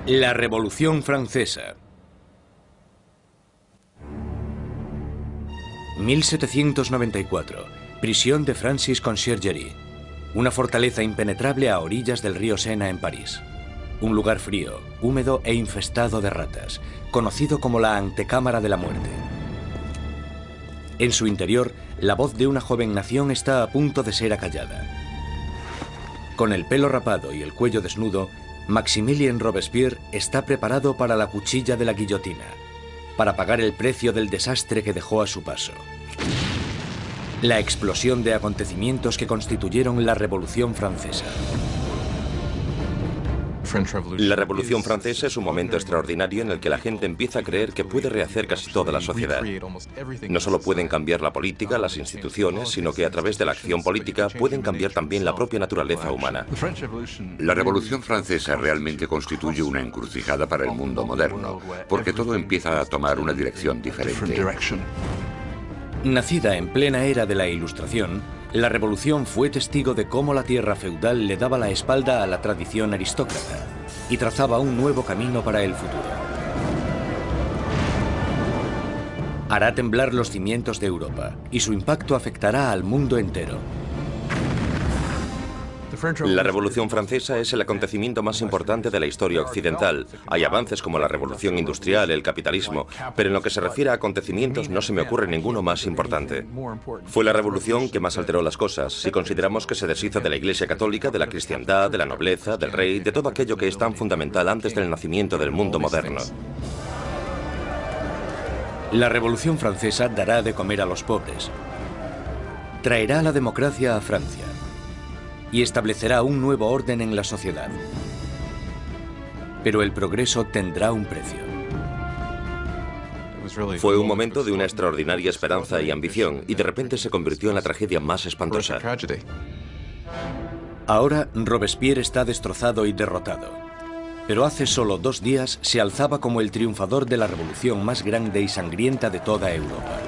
La Revolución Francesa. 1794. Prisión de Francis Conciergerie. Una fortaleza impenetrable a orillas del río Sena en París. Un lugar frío, húmedo e infestado de ratas, conocido como la antecámara de la muerte. En su interior, la voz de una joven nación está a punto de ser acallada. Con el pelo rapado y el cuello desnudo, Maximilien Robespierre está preparado para la cuchilla de la guillotina, para pagar el precio del desastre que dejó a su paso. La explosión de acontecimientos que constituyeron la Revolución Francesa. La Revolución Francesa es un momento extraordinario en el que la gente empieza a creer que puede rehacer casi toda la sociedad. No solo pueden cambiar la política, las instituciones, sino que a través de la acción política pueden cambiar también la propia naturaleza humana. La Revolución Francesa realmente constituye una encrucijada para el mundo moderno, porque todo empieza a tomar una dirección diferente. Nacida en plena era de la Ilustración, la Revolución fue testigo de cómo la tierra feudal le daba la espalda a la tradición aristócrata y trazaba un nuevo camino para el futuro. Hará temblar los cimientos de Europa y su impacto afectará al mundo entero. La Revolución Francesa es el acontecimiento más importante de la historia occidental. Hay avances como la Revolución Industrial, el capitalismo, pero en lo que se refiere a acontecimientos no se me ocurre ninguno más importante. Fue la revolución que más alteró las cosas, si consideramos que se deshizo de la Iglesia Católica, de la cristiandad, de la nobleza, del rey, de todo aquello que es tan fundamental antes del nacimiento del mundo moderno. La Revolución Francesa dará de comer a los pobres, traerá la democracia a Francia y establecerá un nuevo orden en la sociedad. Pero el progreso tendrá un precio. Fue un momento de una extraordinaria esperanza y ambición, y de repente se convirtió en la tragedia más espantosa. Ahora Robespierre está destrozado y derrotado. Pero hace solo 2 días se alzaba como el triunfador de la revolución más grande y sangrienta de toda Europa.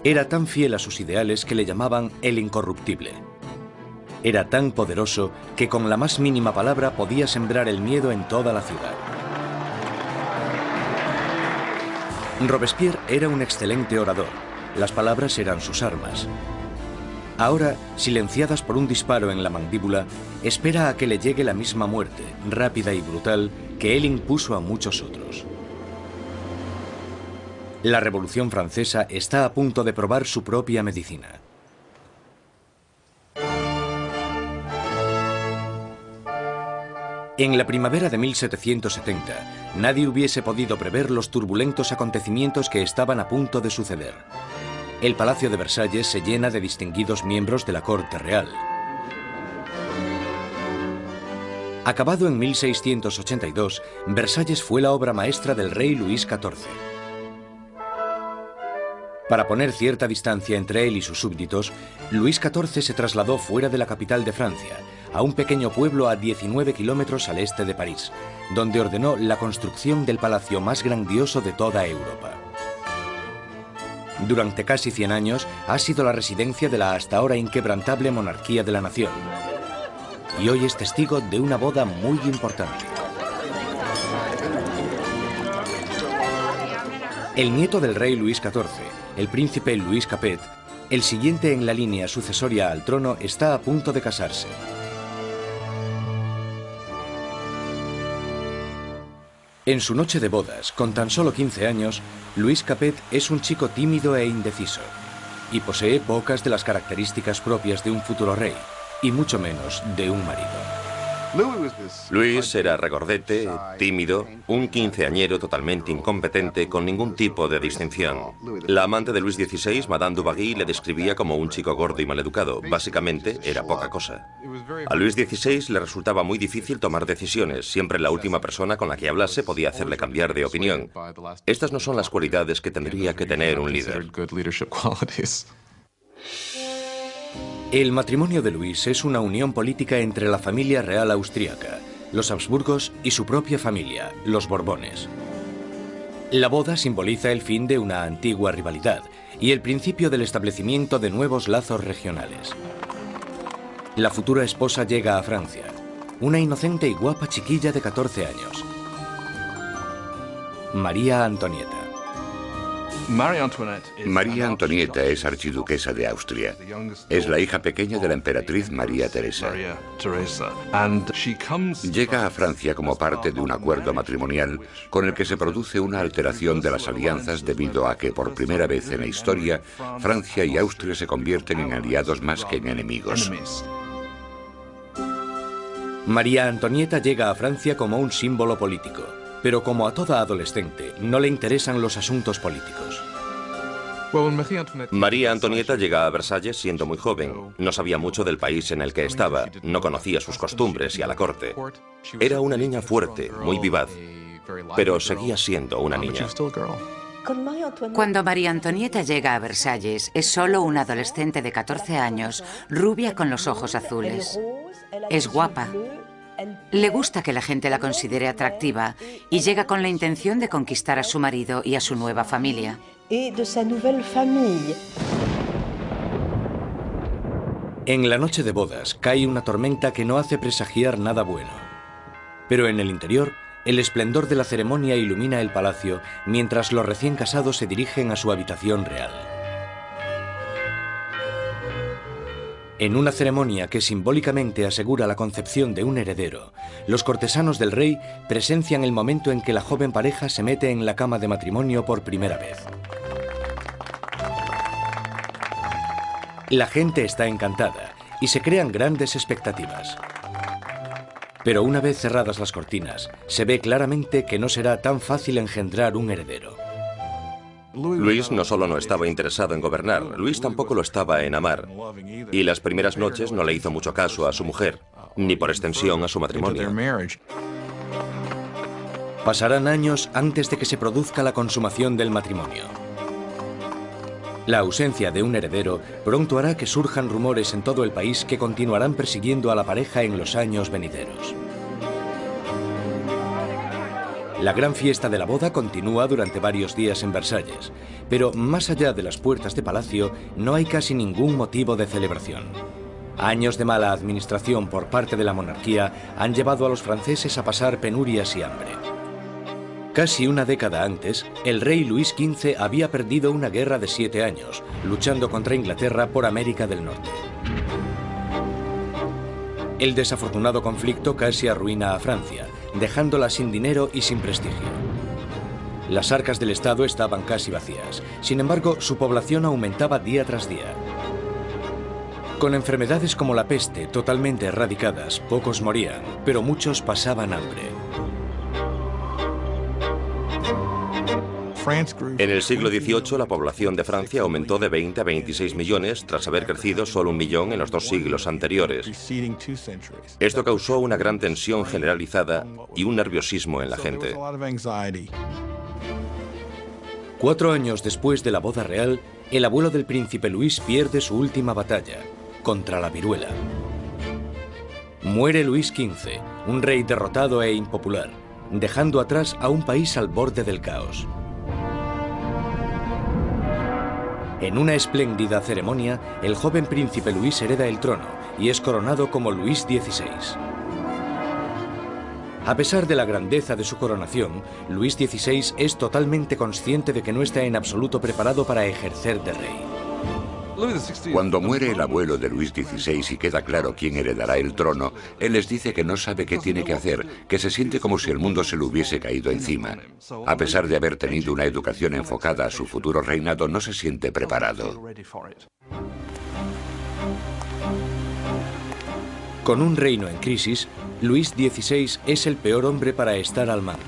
Era tan fiel a sus ideales que le llamaban el incorruptible. Era tan poderoso que con la más mínima palabra podía sembrar el miedo en toda la ciudad. Robespierre era un excelente orador. Las palabras eran sus armas. Ahora, silenciadas por un disparo en la mandíbula, espera a que le llegue la misma muerte, rápida y brutal, que él impuso a muchos otros. La Revolución Francesa está a punto de probar su propia medicina. En la primavera de 1770, nadie hubiese podido prever los turbulentos acontecimientos que estaban a punto de suceder. El Palacio de Versalles se llena de distinguidos miembros de la corte real. Acabado en 1682, Versalles fue la obra maestra del rey Luis XIV. Para poner cierta distancia entre él y sus súbditos, Luis XIV se trasladó fuera de la capital de Francia, a un pequeño pueblo a 19 kilómetros al este de París, donde ordenó la construcción del palacio más grandioso de toda Europa. Durante casi 100 años ha sido la residencia de la hasta ahora inquebrantable monarquía de la nación. Y hoy es testigo de una boda muy importante. El nieto del rey Luis XIV, el príncipe Louis Capet, el siguiente en la línea sucesoria al trono, está a punto de casarse. En su noche de bodas, con tan solo 15 años, Louis Capet es un chico tímido e indeciso, y posee pocas de las características propias de un futuro rey, y mucho menos de un marido. Luis era regordete, tímido, un quinceañero totalmente incompetente, con ningún tipo de distinción. La amante de Luis XVI, Madame Dubarry, le describía como un chico gordo y maleducado. Básicamente, era poca cosa. A Luis XVI le resultaba muy difícil tomar decisiones. Siempre la última persona con la que hablase podía hacerle cambiar de opinión. Estas no son las cualidades que tendría que tener un líder. El matrimonio de Luis es una unión política entre la familia real austríaca, los Habsburgos y su propia familia, los Borbones. La boda simboliza el fin de una antigua rivalidad y el principio del establecimiento de nuevos lazos regionales. La futura esposa llega a Francia. una inocente y guapa chiquilla de 14 años. María Antonieta. María Antonieta es archiduquesa de Austria. Es la hija pequeña de la emperatriz María Teresa. Llega a Francia como parte de un acuerdo matrimonial con el que se produce una alteración de las alianzas debido a que por primera vez en la historia Francia y Austria se convierten en aliados más que en enemigos. María Antonieta llega a Francia como un símbolo político, pero como a toda adolescente, no le interesan los asuntos políticos. María Antonieta llega a Versalles siendo muy joven. No sabía mucho del país en el que estaba, no conocía sus costumbres y a la corte. Era una niña fuerte, muy vivaz, pero seguía siendo una niña. Cuando María Antonieta llega a Versalles, es solo una adolescente de 14 años, rubia con los ojos azules. Es guapa. Le gusta que la gente la considere atractiva y llega con la intención de conquistar a su marido y a su nueva familia. En la noche de bodas cae una tormenta que no hace presagiar nada bueno. Pero en el interior, el esplendor de la ceremonia ilumina el palacio mientras los recién casados se dirigen a su habitación real. En una ceremonia que simbólicamente asegura la concepción de un heredero, los cortesanos del rey presencian el momento en que la joven pareja se mete en la cama de matrimonio por primera vez. La gente está encantada y se crean grandes expectativas. Pero una vez cerradas las cortinas, se ve claramente que no será tan fácil engendrar un heredero. Luis no solo no estaba interesado en gobernar, Luis tampoco lo estaba en amar. Y las primeras noches no le hizo mucho caso a su mujer, ni por extensión a su matrimonio. Pasarán años antes de que se produzca la consumación del matrimonio. La ausencia de un heredero pronto hará que surjan rumores en todo el país que continuarán persiguiendo a la pareja en los años venideros. La gran fiesta de la boda continúa durante varios días en Versalles, pero más allá de las puertas de palacio no hay casi ningún motivo de celebración. Años de mala administración por parte de la monarquía han llevado a los franceses a pasar penurias y hambre. Casi una década antes, el rey Luis XV había perdido una guerra de 7 años, luchando contra Inglaterra por América del Norte. El desafortunado conflicto casi arruina a Francia, dejándola sin dinero y sin prestigio. Las arcas del Estado estaban casi vacías. Sin embargo, su población aumentaba día tras día. Con enfermedades como la peste totalmente erradicadas, pocos morían, pero muchos pasaban hambre. En el siglo XVIII, la población de Francia aumentó de 20 a 26 millones tras haber crecido solo 1 millón en los 2 siglos anteriores. Esto causó una gran tensión generalizada y un nerviosismo en la gente. 4 años después de la boda real, el abuelo del príncipe Luis pierde su última batalla, contra la viruela. Muere Luis XV, un rey derrotado e impopular, dejando atrás a un país al borde del caos. En una espléndida ceremonia, el joven príncipe Luis hereda el trono y es coronado como Luis XVI. A pesar de la grandeza de su coronación, Luis XVI es totalmente consciente de que no está en absoluto preparado para ejercer de rey. Cuando muere el abuelo de Luis XVI y queda claro quién heredará el trono, él les dice que no sabe qué tiene que hacer, que se siente como si el mundo se le hubiese caído encima. A pesar de haber tenido una educación enfocada a su futuro reinado, no se siente preparado. Con un reino en crisis, Luis XVI es el peor hombre para estar al mando.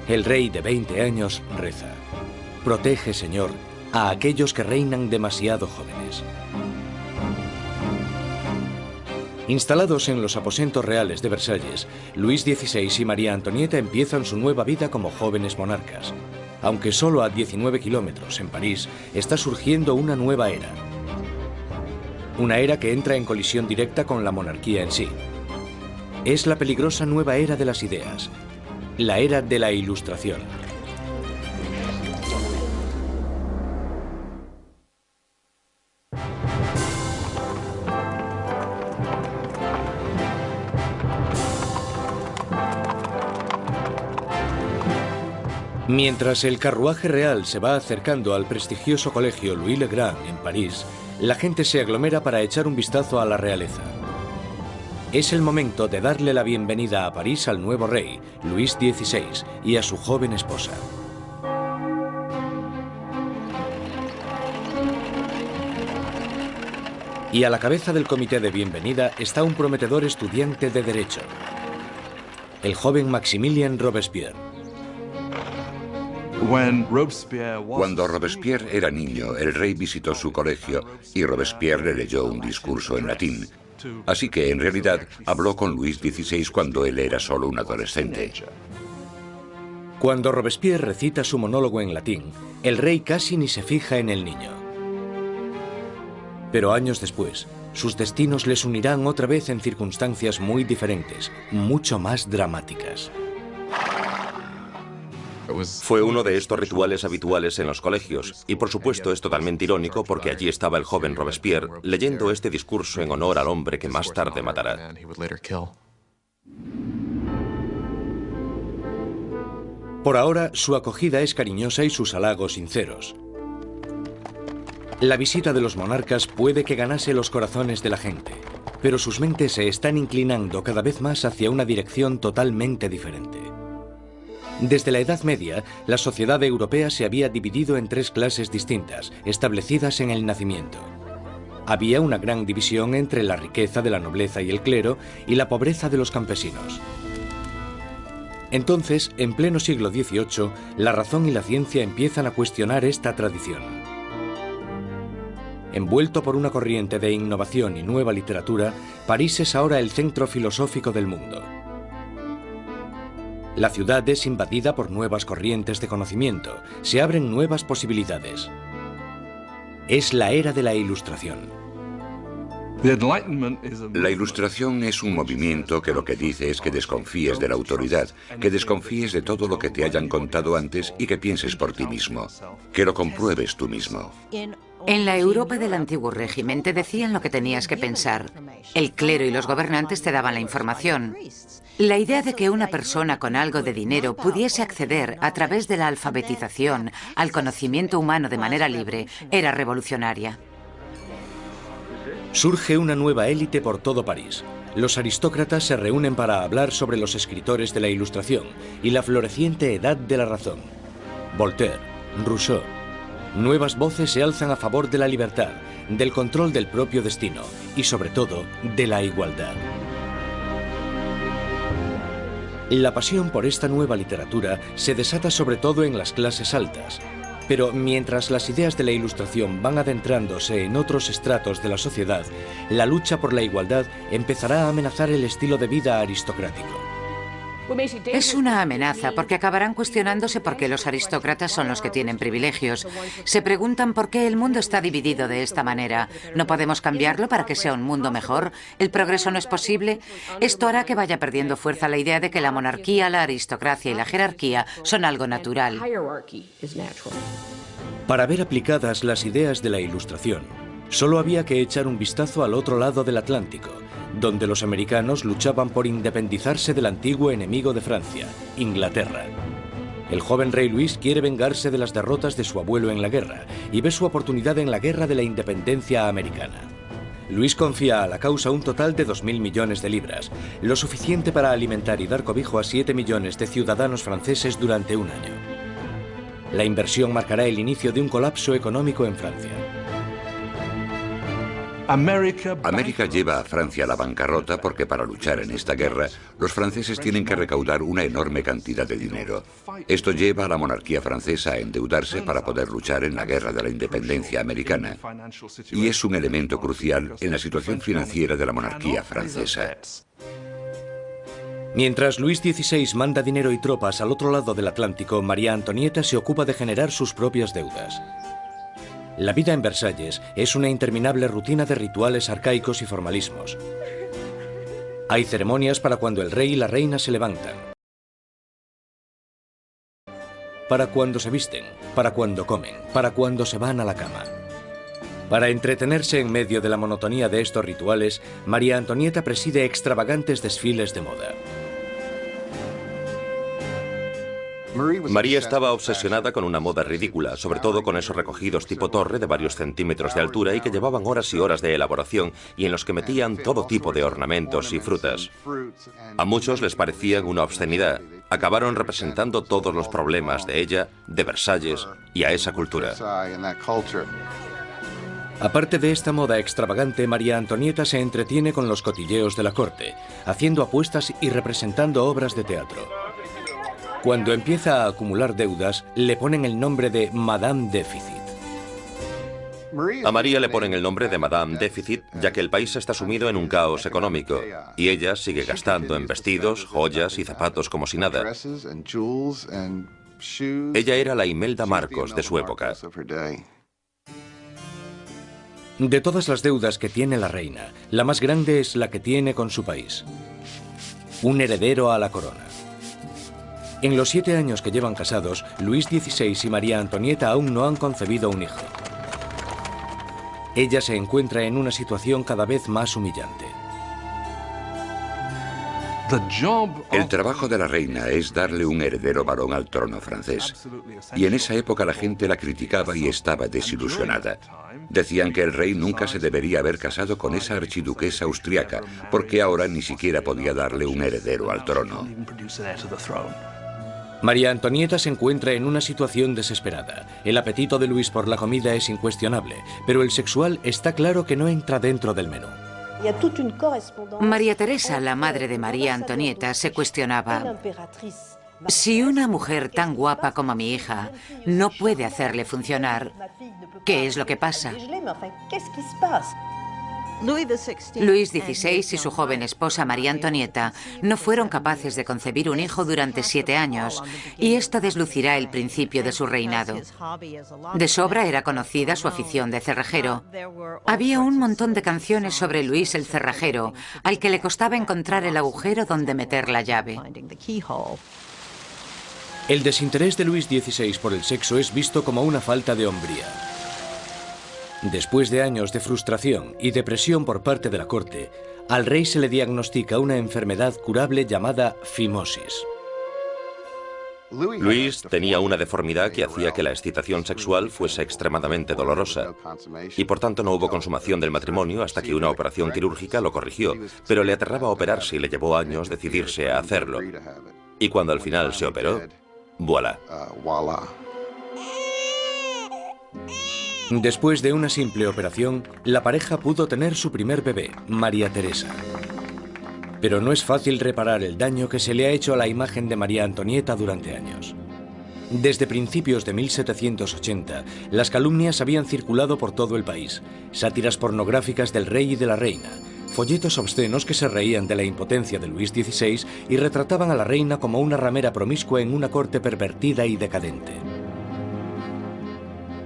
El rey de 20 años reza: «Protege, Señor, a aquellos que reinan demasiado jóvenes». Instalados en los aposentos reales de Versalles, Luis XVI y María Antonieta empiezan su nueva vida como jóvenes monarcas. Aunque solo a 19 kilómetros, en París, está surgiendo una nueva era. Una era que entra en colisión directa con la monarquía en sí. Es la peligrosa nueva era de las ideas, la era de la Ilustración. Mientras el carruaje real se va acercando al prestigioso colegio Louis le Grand en París, la gente se aglomera para echar un vistazo a la realeza. Es el momento de darle la bienvenida a París al nuevo rey, Luis XVI, y a su joven esposa. Y a la cabeza del comité de bienvenida está un prometedor estudiante de Derecho, el joven Maximilien Robespierre. Cuando Robespierre era niño, el rey visitó su colegio y Robespierre le leyó un discurso en latín. Así que, en realidad, habló con Luis XVI cuando él era solo un adolescente. Cuando Robespierre recita su monólogo en latín, el rey casi ni se fija en el niño. Pero años después, sus destinos les unirán otra vez en circunstancias muy diferentes, mucho más dramáticas. Fue uno de estos rituales habituales en los colegios, y por supuesto es totalmente irónico porque allí estaba el joven Robespierre leyendo este discurso en honor al hombre que más tarde matará. Por ahora, su acogida es cariñosa y sus halagos sinceros. La visita de los monarcas puede que ganase los corazones de la gente, pero sus mentes se están inclinando cada vez más hacia una dirección totalmente diferente. Desde la Edad Media, la sociedad europea se había dividido en tres clases distintas, establecidas en el nacimiento. Había una gran división entre la riqueza de la nobleza y el clero y la pobreza de los campesinos. Entonces, en pleno siglo XVIII, la razón y la ciencia empiezan a cuestionar esta tradición. Envuelto por una corriente de innovación y nueva literatura, París es ahora el centro filosófico del mundo. La ciudad es invadida por nuevas corrientes de conocimiento, se abren nuevas posibilidades. Es la era de la Ilustración. La Ilustración es un movimiento que lo que dice es que desconfíes de la autoridad, que desconfíes de todo lo que te hayan contado antes y que pienses por ti mismo, que lo compruebes tú mismo. En la Europa del antiguo régimen te decían lo que tenías que pensar. El clero y los gobernantes te daban la información. La idea de que una persona con algo de dinero pudiese acceder a través de la alfabetización al conocimiento humano de manera libre era revolucionaria. Surge una nueva élite por todo París. Los aristócratas se reúnen para hablar sobre los escritores de la Ilustración y la floreciente edad de la razón. Voltaire, Rousseau. Nuevas voces se alzan a favor de la libertad, del control del propio destino y, sobre todo, de la igualdad. La pasión por esta nueva literatura se desata sobre todo en las clases altas. Pero mientras las ideas de la Ilustración van adentrándose en otros estratos de la sociedad, la lucha por la igualdad empezará a amenazar el estilo de vida aristocrático. Es una amenaza porque acabarán cuestionándose por qué los aristócratas son los que tienen privilegios. Se preguntan por qué el mundo está dividido de esta manera. ¿No podemos cambiarlo para que sea un mundo mejor? ¿El progreso no es posible? Esto hará que vaya perdiendo fuerza la idea de que la monarquía, la aristocracia y la jerarquía son algo natural. Para ver aplicadas las ideas de la Ilustración, solo había que echar un vistazo al otro lado del Atlántico, donde los americanos luchaban por independizarse del antiguo enemigo de Francia, Inglaterra. El joven rey Luis quiere vengarse de las derrotas de su abuelo en la guerra y ve su oportunidad en la guerra de la independencia americana. Luis confía a la causa un total de 2.000 millones de libras, lo suficiente para alimentar y dar cobijo a 7 millones de ciudadanos franceses durante un año. La inversión marcará el inicio de un colapso económico en Francia. América lleva a Francia a la bancarrota porque para luchar en esta guerra, los franceses tienen que recaudar una enorme cantidad de dinero. Esto lleva a la monarquía francesa a endeudarse para poder luchar en la guerra de la independencia americana. Y es un elemento crucial en la situación financiera de la monarquía francesa. Mientras Luis XVI manda dinero y tropas al otro lado del Atlántico, María Antonieta se ocupa de generar sus propias deudas. La vida en Versalles es una interminable rutina de rituales arcaicos y formalismos. Hay ceremonias para cuando el rey y la reina se levantan, para cuando se visten, para cuando comen, para cuando se van a la cama. Para entretenerse en medio de la monotonía de estos rituales, María Antonieta preside extravagantes desfiles de moda. María estaba obsesionada con una moda ridícula, sobre todo con esos recogidos tipo torre de varios centímetros de altura y que llevaban horas y horas de elaboración y en los que metían todo tipo de ornamentos y frutas. A muchos les parecían una obscenidad. Acabaron representando todos los problemas de ella, de Versalles y a esa cultura. Aparte de esta moda extravagante, María Antonieta se entretiene con los cotilleos de la corte, haciendo apuestas y representando obras de teatro. Cuando empieza a acumular deudas, le ponen el nombre de Madame Déficit. A María le ponen el nombre de Madame Déficit, ya que el país está sumido en un caos económico, y ella sigue gastando en vestidos, joyas y zapatos como si nada. Ella era la Imelda Marcos de su época. De todas las deudas que tiene la reina, la más grande es la que tiene con su país. Un heredero a la corona. En los 7 años que llevan casados, Luis XVI y María Antonieta aún no han concebido un hijo. Ella se encuentra en una situación cada vez más humillante. El trabajo de la reina es darle un heredero varón al trono francés. Y en esa época la gente la criticaba y estaba desilusionada. Decían que el rey nunca se debería haber casado con esa archiduquesa austriaca, porque ahora ni siquiera podía darle un heredero al trono. María Antonieta se encuentra en una situación desesperada. El apetito de Luis por la comida es incuestionable, pero el sexual está claro que no entra dentro del menú. María Teresa, la madre de María Antonieta, se cuestionaba: si una mujer tan guapa como mi hija no puede hacerle funcionar, ¿qué es lo que pasa? Luis XVI y su joven esposa María Antonieta no fueron capaces de concebir un hijo durante 7 años, y esto deslucirá el principio de su reinado. De sobra era conocida su afición de cerrajero. Había un montón de canciones sobre Luis el cerrajero, al que le costaba encontrar el agujero donde meter la llave. El desinterés de Luis XVI por el sexo es visto como una falta de hombría. Después de años de frustración y depresión por parte de la corte, al rey se le diagnostica una enfermedad curable llamada fimosis. Luis tenía una deformidad que hacía que la excitación sexual fuese extremadamente dolorosa, y por tanto no hubo consumación del matrimonio hasta que una operación quirúrgica lo corrigió, pero le aterraba operarse y le llevó años decidirse a hacerlo. Y cuando al final se operó, ¡voilà! Después de una simple operación, la pareja pudo tener su primer bebé, María Teresa. Pero no es fácil reparar el daño que se le ha hecho a la imagen de María Antonieta durante años. Desde principios de 1780, las calumnias habían circulado por todo el país, sátiras pornográficas del rey y de la reina, folletos obscenos que se reían de la impotencia de Luis XVI y retrataban a la reina como una ramera promiscua en una corte pervertida y decadente.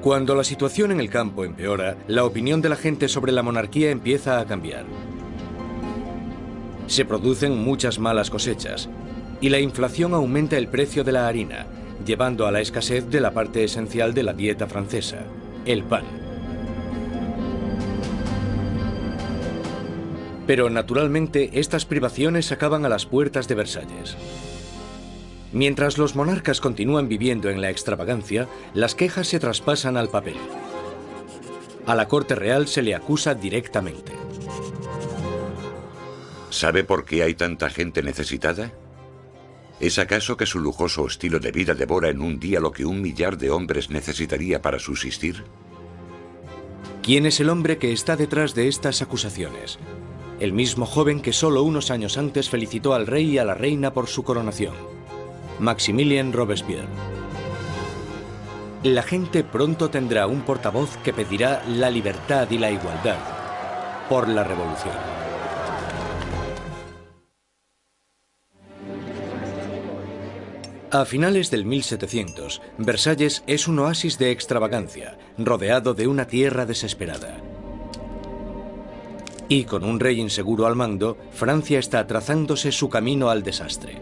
Cuando la situación en el campo empeora, la opinión de la gente sobre la monarquía empieza a cambiar. Se producen muchas malas cosechas y la inflación aumenta el precio de la harina, llevando a la escasez de la parte esencial de la dieta francesa, el pan. Pero naturalmente estas privaciones acaban a las puertas de Versalles. Mientras los monarcas continúan viviendo en la extravagancia, las quejas se traspasan al papel. A la corte real se le acusa directamente. ¿Sabe por qué hay tanta gente necesitada? ¿Es acaso que su lujoso estilo de vida devora en un día lo que 1 millar de hombres necesitaría para subsistir? ¿Quién es el hombre que está detrás de estas acusaciones? El mismo joven que solo unos años antes felicitó al rey y a la reina por su coronación. Maximilien Robespierre. La gente pronto tendrá un portavoz que pedirá la libertad y la igualdad por la revolución. A finales del 1700, Versalles es un oasis de extravagancia, rodeado de una tierra desesperada. Y con un rey inseguro al mando, Francia está trazándose su camino al desastre.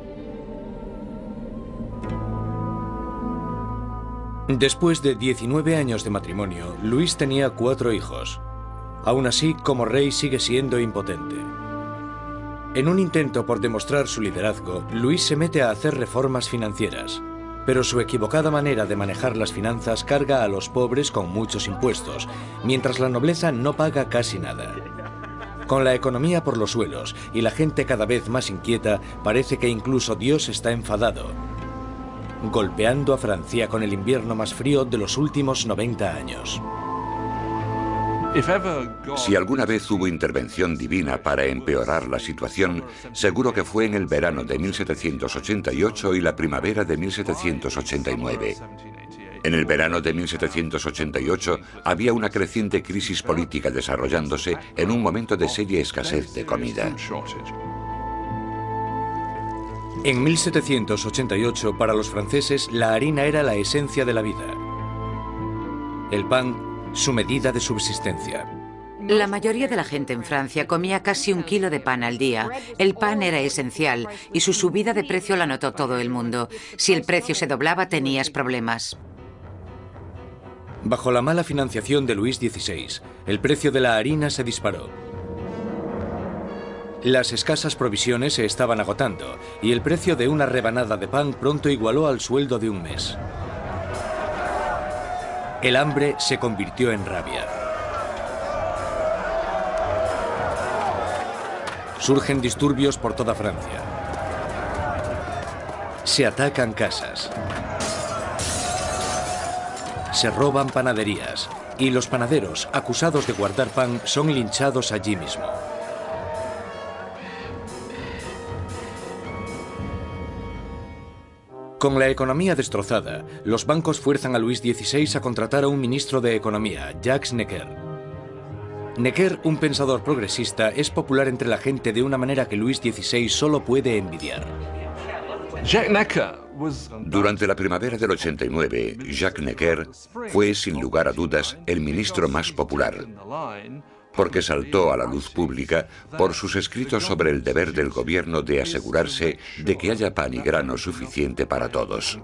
Después de 19 años de matrimonio, Luis tenía 4 hijos. Aún así, como rey sigue siendo impotente. En un intento por demostrar su liderazgo, Luis se mete a hacer reformas financieras. Pero su equivocada manera de manejar las finanzas carga a los pobres con muchos impuestos, mientras la nobleza no paga casi nada. Con la economía por los suelos y la gente cada vez más inquieta, parece que incluso Dios está enfadado, golpeando a Francia con el invierno más frío de los últimos 90 años. Si alguna vez hubo intervención divina para empeorar la situación, seguro que fue en el verano de 1788 y la primavera de 1789. En el verano de 1788 había una creciente crisis política desarrollándose en un momento de seria escasez de comida. En 1788, para los franceses, la harina era la esencia de la vida. El pan, su medida de subsistencia. La mayoría de la gente en Francia comía casi 1 kilo de pan al día. El pan era esencial y su subida de precio la notó todo el mundo. Si el precio se doblaba, tenías problemas. Bajo la mala financiación de Luis XVI, el precio de la harina se disparó. Las escasas provisiones se estaban agotando y el precio de una rebanada de pan pronto igualó al sueldo de un mes. El hambre se convirtió en rabia. Surgen disturbios por toda Francia. Se atacan casas. Se roban panaderías y los panaderos, acusados de guardar pan, son linchados allí mismo. Con la economía destrozada, los bancos fuerzan a Luis XVI a contratar a un ministro de Economía, Jacques Necker. Necker, un pensador progresista, es popular entre la gente de una manera que Luis XVI solo puede envidiar. Durante la primavera del 89, Jacques Necker fue, sin lugar a dudas, el ministro más popular, porque saltó a la luz pública por sus escritos sobre el deber del gobierno de asegurarse de que haya pan y grano suficiente para todos.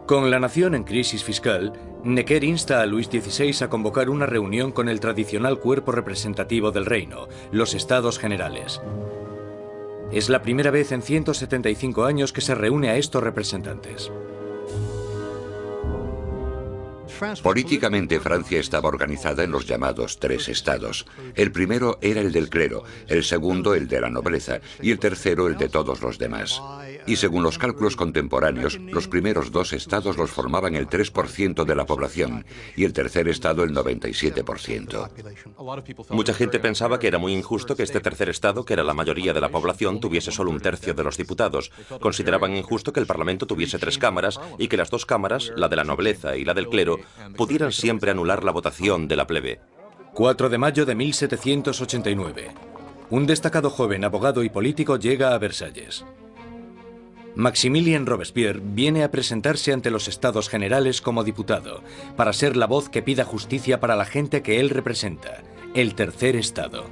Con la nación en crisis fiscal, Necker insta a Luis XVI a convocar una reunión con el tradicional cuerpo representativo del reino, los Estados Generales. Es la primera vez en 175 años que se reúne a estos representantes. Políticamente, Francia estaba organizada en los llamados 3 estados. El primero era el del clero, el segundo el de la nobleza y el tercero el de todos los demás. Y según los cálculos contemporáneos, los primeros 2 estados los formaban el 3% de la población y el tercer estado el 97%. Mucha gente pensaba que era muy injusto que este tercer estado, que era la mayoría de la población, tuviese solo 1/3 de los diputados. Consideraban injusto que el Parlamento tuviese 3 cámaras y que las 2 cámaras, la de la nobleza y la del clero, pudieran siempre anular la votación de la plebe. 4 de mayo de 1789. Un destacado joven abogado y político llega a Versalles. Maximilien Robespierre viene a presentarse ante los Estados Generales como diputado, para ser la voz que pida justicia para la gente que él representa, el tercer estado.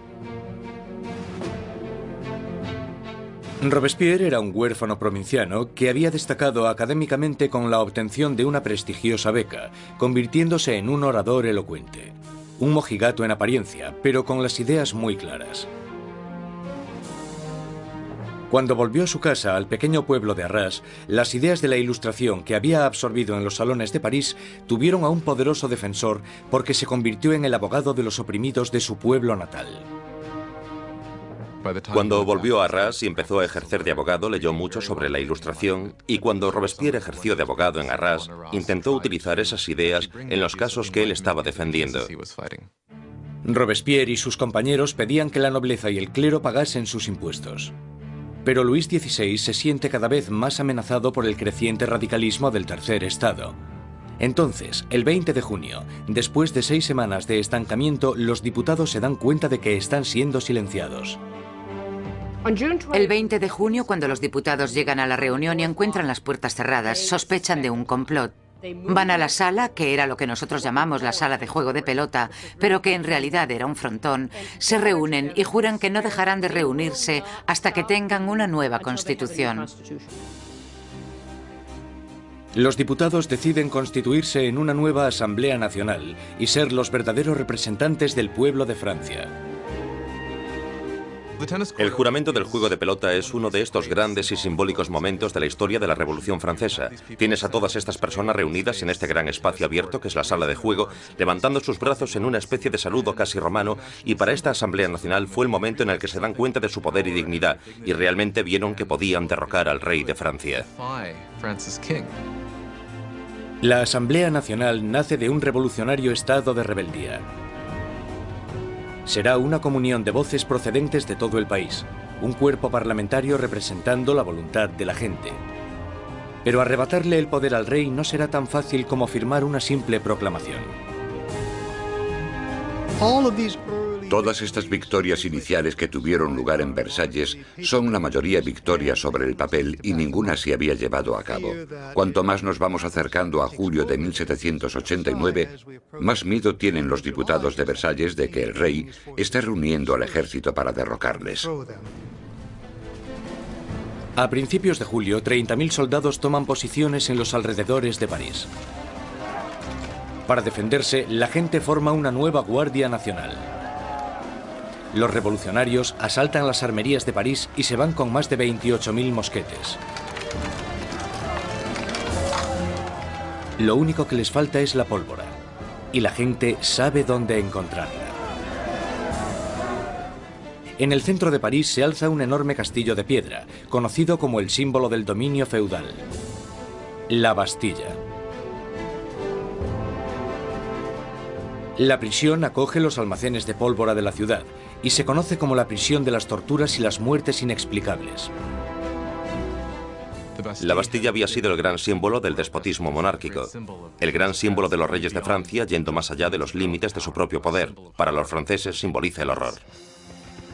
Robespierre era un huérfano provinciano que había destacado académicamente con la obtención de una prestigiosa beca, convirtiéndose en un orador elocuente. Un mojigato en apariencia, pero con las ideas muy claras. Cuando volvió a su casa, al pequeño pueblo de Arras, las ideas de la Ilustración que había absorbido en los salones de París tuvieron a un poderoso defensor porque se convirtió en el abogado de los oprimidos de su pueblo natal. Cuando volvió a Arras y empezó a ejercer de abogado, leyó mucho sobre la Ilustración, y cuando Robespierre ejerció de abogado en Arras, intentó utilizar esas ideas en los casos que él estaba defendiendo. Robespierre y sus compañeros pedían que la nobleza y el clero pagasen sus impuestos. Pero Luis XVI se siente cada vez más amenazado por el creciente radicalismo del tercer estado. Entonces, el 20 de junio, después de 6 semanas de estancamiento, los diputados se dan cuenta de que están siendo silenciados. El 20 de junio, cuando los diputados llegan a la reunión y encuentran las puertas cerradas, sospechan de un complot. Van a la sala, que era lo que nosotros llamamos la sala de juego de pelota, pero que en realidad era un frontón, se reúnen y juran que no dejarán de reunirse hasta que tengan una nueva constitución. Los diputados deciden constituirse en una nueva Asamblea Nacional y ser los verdaderos representantes del pueblo de Francia. El juramento del juego de pelota es uno de estos grandes y simbólicos momentos de la historia de la Revolución Francesa. Tienes a todas estas personas reunidas en este gran espacio abierto que es la sala de juego, levantando sus brazos en una especie de saludo casi romano, y para esta Asamblea Nacional fue el momento en el que se dan cuenta de su poder y dignidad, y realmente vieron que podían derrocar al rey de Francia. La Asamblea Nacional nace de un revolucionario estado de rebeldía. Será una comunión de voces procedentes de todo el país, un cuerpo parlamentario representando la voluntad de la gente. Pero arrebatarle el poder al rey no será tan fácil como firmar una simple proclamación. Todas estas victorias iniciales que tuvieron lugar en Versalles son la mayoría victorias sobre el papel y ninguna se había llevado a cabo. Cuanto más nos vamos acercando a julio de 1789, más miedo tienen los diputados de Versalles de que el rey esté reuniendo al ejército para derrocarles. A principios de julio, 30.000 soldados toman posiciones en los alrededores de París. Para defenderse, la gente forma una nueva Guardia Nacional. Los revolucionarios asaltan las armerías de París y se van con más de 28.000 mosquetes. Lo único que les falta es la pólvora, y la gente sabe dónde encontrarla. En el centro de París se alza un enorme castillo de piedra, conocido como el símbolo del dominio feudal, la Bastilla. La prisión acoge los almacenes de pólvora de la ciudad y se conoce como la prisión de las torturas y las muertes inexplicables. La Bastilla había sido el gran símbolo del despotismo monárquico, el gran símbolo de los reyes de Francia yendo más allá de los límites de su propio poder. Para los franceses simboliza el horror.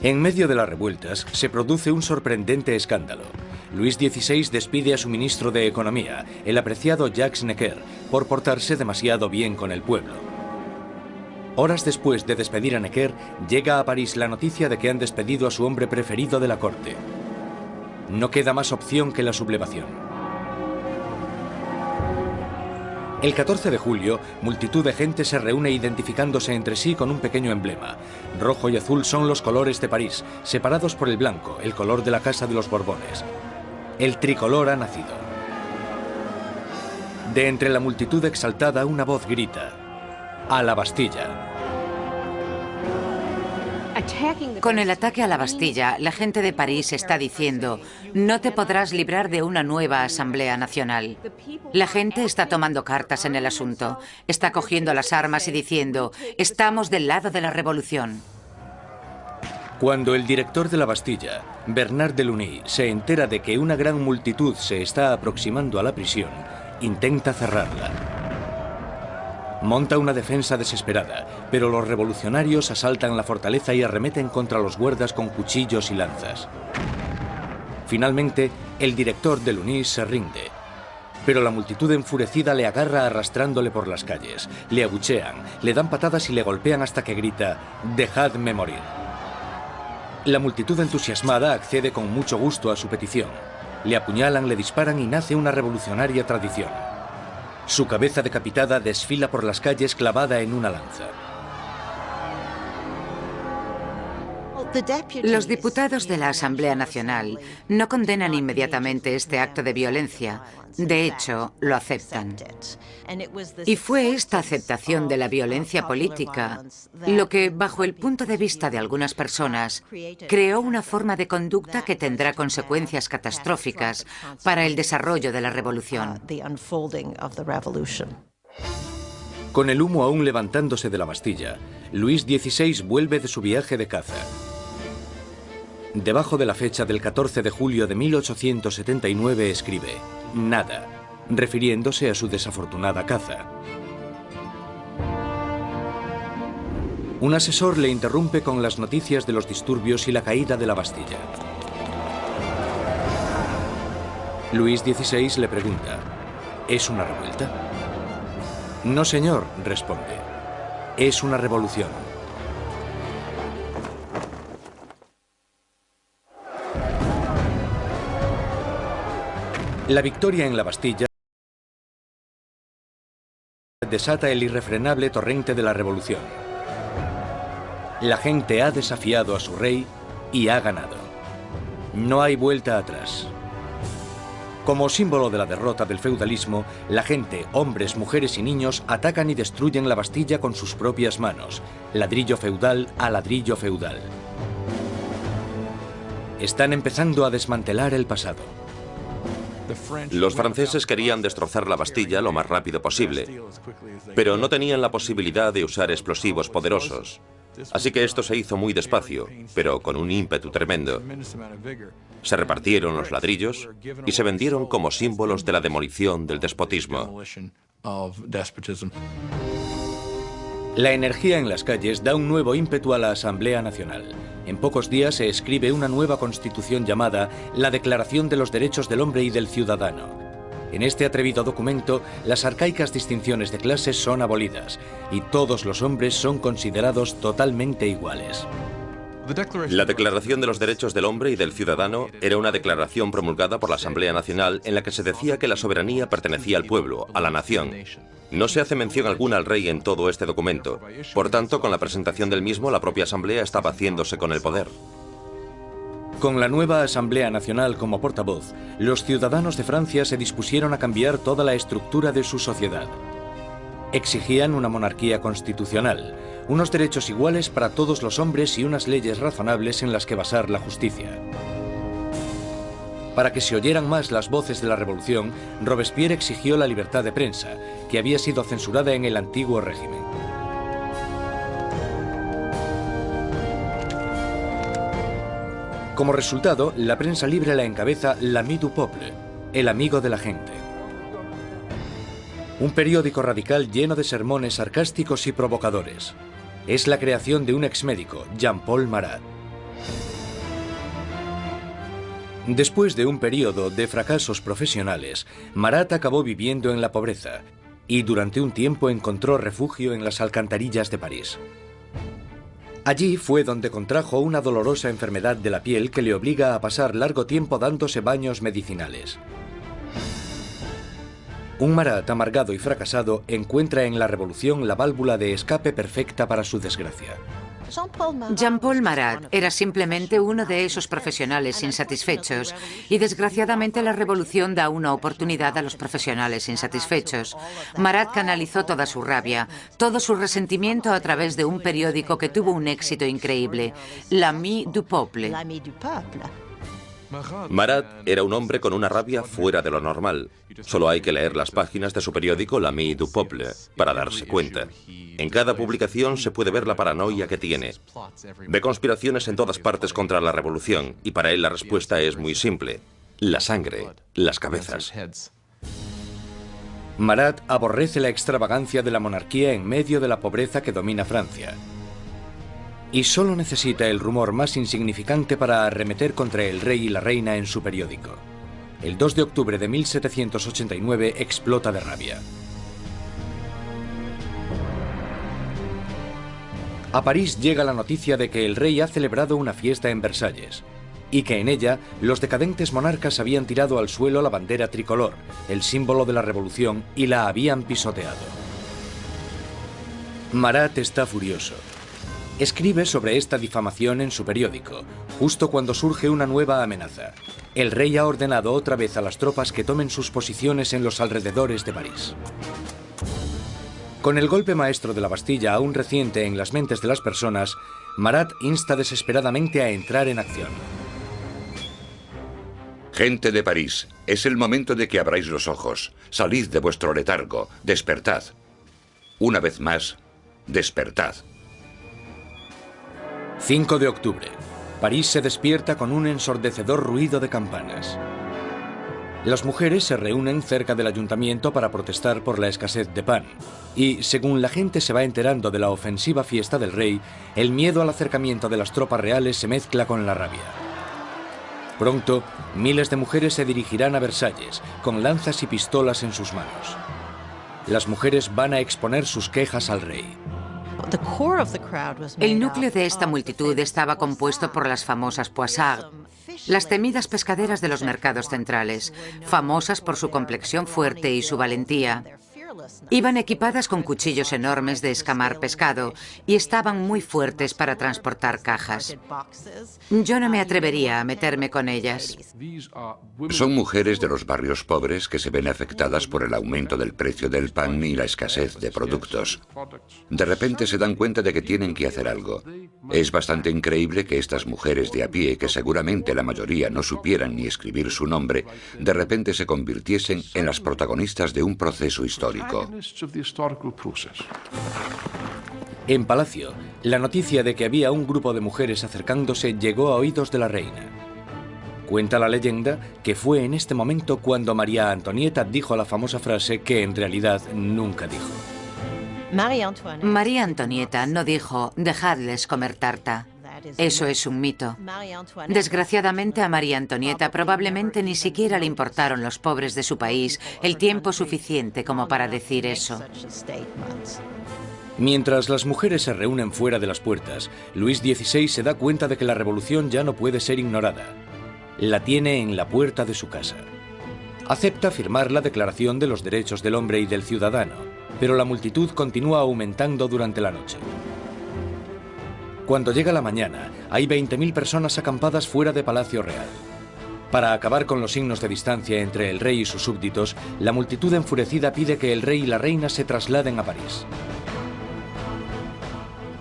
En medio de las revueltas se produce un sorprendente escándalo. Luis XVI despide a su ministro de Economía, el apreciado Jacques Necker, por portarse demasiado bien con el pueblo. Horas después de despedir a Necker, llega a París la noticia de que han despedido a su hombre preferido de la corte. No queda más opción que la sublevación. El 14 de julio, multitud de gente se reúne identificándose entre sí con un pequeño emblema. Rojo y azul son los colores de París, separados por el blanco, el color de la Casa de los Borbones. El tricolor ha nacido. De entre la multitud exaltada, una voz grita: ¡a la Bastilla! Con el ataque a la Bastilla, la gente de París está diciendo: no te podrás librar de una nueva Asamblea Nacional. La gente está tomando cartas en el asunto, está cogiendo las armas y diciendo: estamos del lado de la revolución. Cuando el director de la Bastilla, Bernard de Lugny, se entera de que una gran multitud se está aproximando a la prisión, intenta cerrarla. Monta una defensa desesperada, pero los revolucionarios asaltan la fortaleza y arremeten contra los guardas con cuchillos y lanzas. Finalmente, el director de Lugny se rinde, pero la multitud enfurecida le agarra arrastrándole por las calles, le abuchean, le dan patadas y le golpean hasta que grita: «¡Dejadme morir!». La multitud entusiasmada accede con mucho gusto a su petición. Le apuñalan, le disparan y nace una revolucionaria tradición. Su cabeza decapitada desfila por las calles clavada en una lanza. Los diputados de la Asamblea Nacional no condenan inmediatamente este acto de violencia. De hecho, lo aceptan. Y fue esta aceptación de la violencia política lo que, bajo el punto de vista de algunas personas, creó una forma de conducta que tendrá consecuencias catastróficas para el desarrollo de la revolución. Con el humo aún levantándose de la Bastilla, Luis XVI vuelve de su viaje de caza. Debajo de la fecha del 14 de julio de 1879 escribe: «Nada», refiriéndose a su desafortunada caza. Un asesor le interrumpe con las noticias de los disturbios y la caída de la Bastilla. Luis XVI le pregunta: ¿es una revuelta? «No, señor», responde. «Es una revolución». La victoria en la Bastilla desata el irrefrenable torrente de la revolución. La gente ha desafiado a su rey y ha ganado. No hay vuelta atrás. Como símbolo de la derrota del feudalismo, la gente, hombres, mujeres y niños, atacan y destruyen la Bastilla con sus propias manos, ladrillo feudal a ladrillo feudal. Están empezando a desmantelar el pasado. Los franceses querían destrozar la Bastilla lo más rápido posible, pero no tenían la posibilidad de usar explosivos poderosos. Así que esto se hizo muy despacio, pero con un ímpetu tremendo. Se repartieron los ladrillos y se vendieron como símbolos de la demolición del despotismo. La energía en las calles da un nuevo ímpetu a la Asamblea Nacional. En pocos días se escribe una nueva constitución llamada la Declaración de los Derechos del Hombre y del Ciudadano. En este atrevido documento, las arcaicas distinciones de clases son abolidas y todos los hombres son considerados totalmente iguales. La Declaración de los Derechos del Hombre y del Ciudadano era una declaración promulgada por la Asamblea Nacional en la que se decía que la soberanía pertenecía al pueblo, a la nación. No se hace mención alguna al rey en todo este documento. Por tanto, con la presentación del mismo, la propia Asamblea estaba haciéndose con el poder. Con la nueva Asamblea Nacional como portavoz, los ciudadanos de Francia se dispusieron a cambiar toda la estructura de su sociedad. Exigían una monarquía constitucional, unos derechos iguales para todos los hombres y unas leyes razonables en las que basar la justicia. Para que se oyeran más las voces de la revolución, Robespierre exigió la libertad de prensa, que había sido censurada en el antiguo régimen. Como resultado, la prensa libre la encabeza l'Ami du Peuple, el amigo de la gente. Un periódico radical lleno de sermones sarcásticos y provocadores. Es la creación de un exmédico, Jean-Paul Marat. Después de un periodo de fracasos profesionales, Marat acabó viviendo en la pobreza y durante un tiempo encontró refugio en las alcantarillas de París. Allí fue donde contrajo una dolorosa enfermedad de la piel que le obliga a pasar largo tiempo dándose baños medicinales. Un Marat amargado y fracasado encuentra en la revolución la válvula de escape perfecta para su desgracia. Jean-Paul Marat era simplemente uno de esos profesionales insatisfechos y desgraciadamente la revolución da una oportunidad a los profesionales insatisfechos. Marat canalizó toda su rabia, todo su resentimiento a través de un periódico que tuvo un éxito increíble, l'Ami du Peuple. Marat era un hombre con una rabia fuera de lo normal. Solo hay que leer las páginas de su periódico l'Ami du Peuple para darse cuenta. En cada publicación se puede ver la paranoia que tiene. Ve conspiraciones en todas partes contra la revolución y para él la respuesta es muy simple. La sangre, las cabezas. Marat aborrece la extravagancia de la monarquía en medio de la pobreza que domina Francia. Y solo necesita el rumor más insignificante para arremeter contra el rey y la reina en su periódico. El 2 de octubre de 1789 explota de rabia. A París llega la noticia de que el rey ha celebrado una fiesta en Versalles y que en ella los decadentes monarcas habían tirado al suelo la bandera tricolor, el símbolo de la revolución, y la habían pisoteado. Marat está furioso. Escribe sobre esta difamación en su periódico, justo cuando surge una nueva amenaza. El rey ha ordenado otra vez a las tropas que tomen sus posiciones en los alrededores de París. Con el golpe maestro de la Bastilla aún reciente en las mentes de las personas, Marat insta desesperadamente a entrar en acción. Gente de París, es el momento de que abráis los ojos. Salid de vuestro letargo, despertad. Una vez más, despertad. 5 de octubre. París se despierta con un ensordecedor ruido de campanas. Las mujeres se reúnen cerca del ayuntamiento para protestar por la escasez de pan. Y, según la gente se va enterando de la ofensiva fiesta del rey, el miedo al acercamiento de las tropas reales se mezcla con la rabia. Pronto, miles de mujeres se dirigirán a Versalles, con lanzas y pistolas en sus manos. Las mujeres van a exponer sus quejas al rey. El núcleo de esta multitud estaba compuesto por las famosas poissardes, las temidas pescaderas de los mercados centrales, famosas por su complexión fuerte y su valentía. Iban equipadas con cuchillos enormes de escamar pescado y estaban muy fuertes para transportar cajas. Yo no me atrevería a meterme con ellas. Son mujeres de los barrios pobres que se ven afectadas por el aumento del precio del pan y la escasez de productos. De repente se dan cuenta de que tienen que hacer algo. Es bastante increíble que estas mujeres de a pie, que seguramente la mayoría no supieran ni escribir su nombre, de repente se convirtiesen en las protagonistas de un proceso histórico. En Palacio, la noticia de que había un grupo de mujeres acercándose llegó a oídos de la reina. Cuenta la leyenda que fue en este momento cuando María Antonieta dijo la famosa frase que en realidad nunca dijo. María Antonieta no dijo, dejadles comer tarta. Eso es un mito. Desgraciadamente a María Antonieta probablemente ni siquiera le importaron los pobres de su país el tiempo suficiente como para decir eso. Mientras las mujeres se reúnen fuera de las puertas, Luis XVI se da cuenta de que la revolución ya no puede ser ignorada. La tiene en la puerta de su casa. Acepta firmar la Declaración de los Derechos del Hombre y del Ciudadano, pero la multitud continúa aumentando durante la noche. Cuando llega la mañana, hay 20.000 personas acampadas fuera de Palacio Real. Para acabar con los signos de distancia entre el rey y sus súbditos, la multitud enfurecida pide que el rey y la reina se trasladen a París.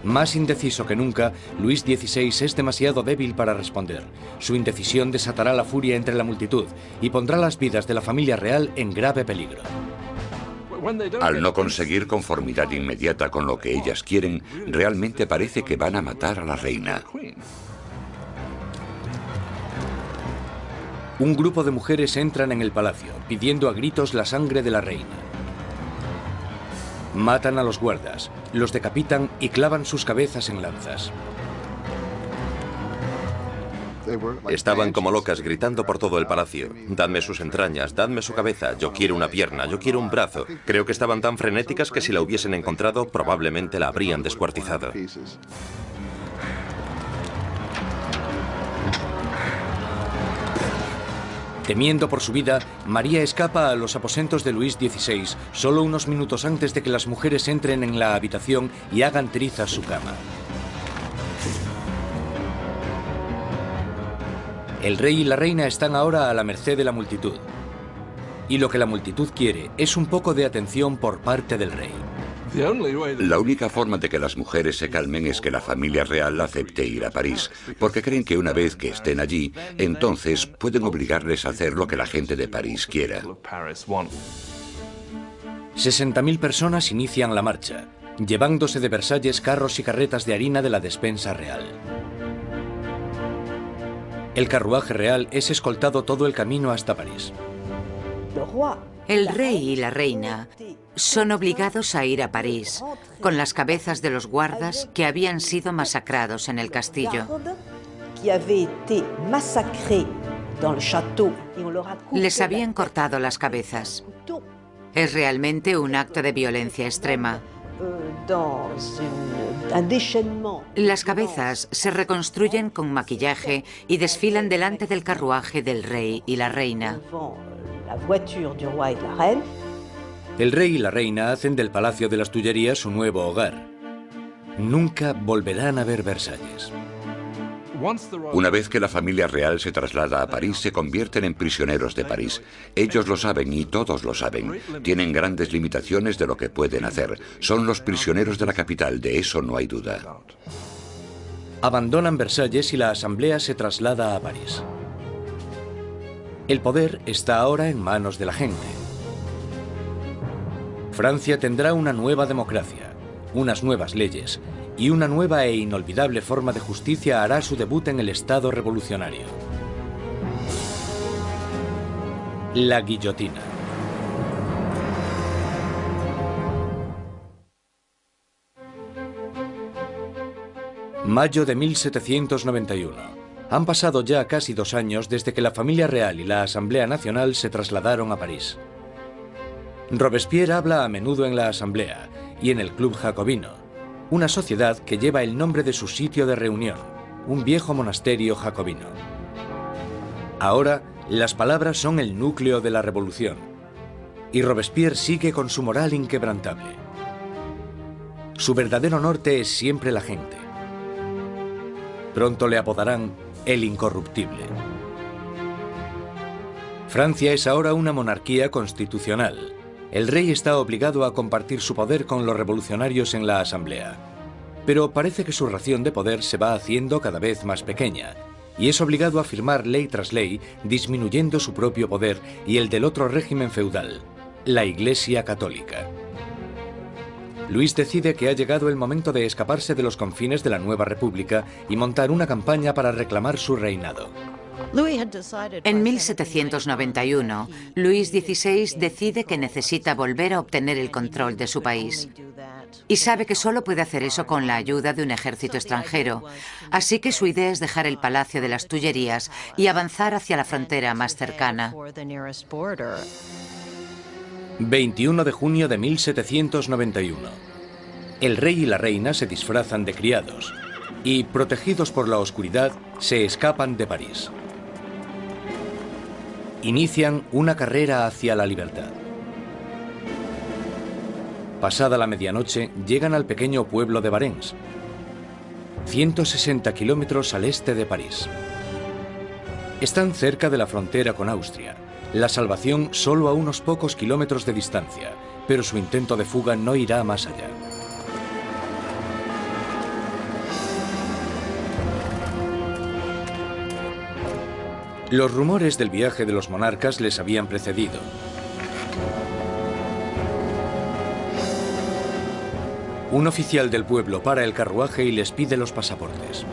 Más indeciso que nunca, Luis XVI es demasiado débil para responder. Su indecisión desatará la furia entre la multitud y pondrá las vidas de la familia real en grave peligro. Al no conseguir conformidad inmediata con lo que ellas quieren, realmente parece que van a matar a la reina. Un grupo de mujeres entran en el palacio, pidiendo a gritos la sangre de la reina. Matan a los guardas, los decapitan y clavan sus cabezas en lanzas. Estaban como locas gritando por todo el palacio. Dadme sus entrañas, dadme su cabeza, yo quiero una pierna, yo quiero un brazo. Creo que estaban tan frenéticas que si la hubiesen encontrado probablemente la habrían descuartizado. Temiendo por su vida, María escapa a los aposentos de Luis XVI solo unos minutos antes de que las mujeres entren en la habitación y hagan trizas su cama. El rey y la reina están ahora a la merced de la multitud. Y lo que la multitud quiere es un poco de atención por parte del rey. La única forma de que las mujeres se calmen es que la familia real acepte ir a París, porque creen que una vez que estén allí, entonces pueden obligarles a hacer lo que la gente de París quiera. 60.000 personas inician la marcha, llevándose de Versalles carros y carretas de harina de la despensa real. El carruaje real es escoltado todo el camino hasta París. El rey y la reina son obligados a ir a París, con las cabezas de los guardas que habían sido masacrados en el castillo. Les habían cortado las cabezas. Es realmente un acto de violencia extrema. Las cabezas se reconstruyen con maquillaje y desfilan delante del carruaje del rey y la reina. El rey y la reina hacen del Palacio de las Tullerías su nuevo hogar. Nunca volverán a ver Versalles. Una vez que la familia real se traslada a París, se convierten en prisioneros de París. Ellos lo saben y todos lo saben. Tienen grandes limitaciones de lo que pueden hacer. Son los prisioneros de la capital, de eso no hay duda. Abandonan Versalles y la asamblea se traslada a París. El poder está ahora en manos de la gente. Francia tendrá una nueva democracia, unas nuevas leyes, y una nueva e inolvidable forma de justicia hará su debut en el Estado revolucionario. La guillotina. Mayo de 1791. Han pasado ya casi 2 años desde que la familia real y la Asamblea Nacional se trasladaron a París. Robespierre habla a menudo en la Asamblea y en el Club Jacobino, una sociedad que lleva el nombre de su sitio de reunión, un viejo monasterio jacobino. Ahora, las palabras son el núcleo de la revolución. y Robespierre sigue con su moral inquebrantable. Su verdadero norte es siempre la gente. Pronto le apodarán el incorruptible. Francia es ahora una monarquía constitucional. El rey está obligado a compartir su poder con los revolucionarios en la Asamblea. Pero parece que su ración de poder se va haciendo cada vez más pequeña, y es obligado a firmar ley tras ley, disminuyendo su propio poder y el del otro régimen feudal, la Iglesia Católica. Luis decide que ha llegado el momento de escaparse de los confines de la nueva república y montar una campaña para reclamar su reinado. En 1791, Luis XVI decide que necesita volver a obtener el control de su país. Y sabe que solo puede hacer eso con la ayuda de un ejército extranjero. Así que su idea es dejar el Palacio de las Tullerías y avanzar hacia la frontera más cercana. 21 de junio de 1791. El rey y la reina se disfrazan de criados y, protegidos por la oscuridad, se escapan de París. Inician una carrera hacia la libertad. Pasada la medianoche, llegan al pequeño pueblo de Varennes, 160 kilómetros al este de París. Están cerca de la frontera con Austria. La salvación solo a unos pocos kilómetros de distancia, pero su intento de fuga no irá más allá. Los rumores del viaje de los monarcas les habían precedido. Un oficial del pueblo para el carruaje y les pide los pasaportes.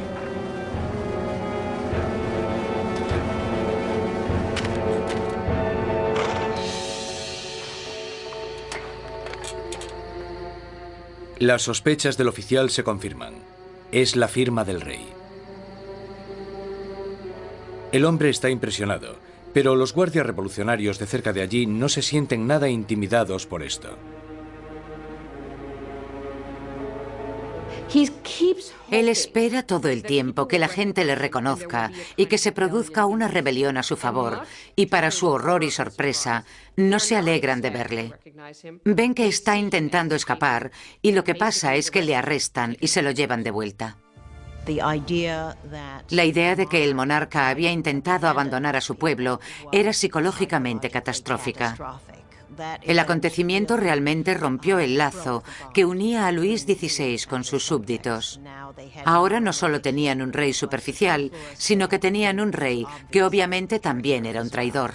Las sospechas del oficial se confirman. Es la firma del rey. El hombre está impresionado, pero los guardias revolucionarios de cerca de allí no se sienten nada intimidados por esto. Él espera todo el tiempo que la gente le reconozca y que se produzca una rebelión a su favor, y para su horror y sorpresa, no se alegran de verle. Ven que está intentando escapar y lo que pasa es que le arrestan y se lo llevan de vuelta. La idea de que el monarca había intentado abandonar a su pueblo era psicológicamente catastrófica. El acontecimiento realmente rompió el lazo que unía a Luis XVI con sus súbditos. Ahora no solo tenían un rey superficial, sino que tenían un rey que obviamente también era un traidor.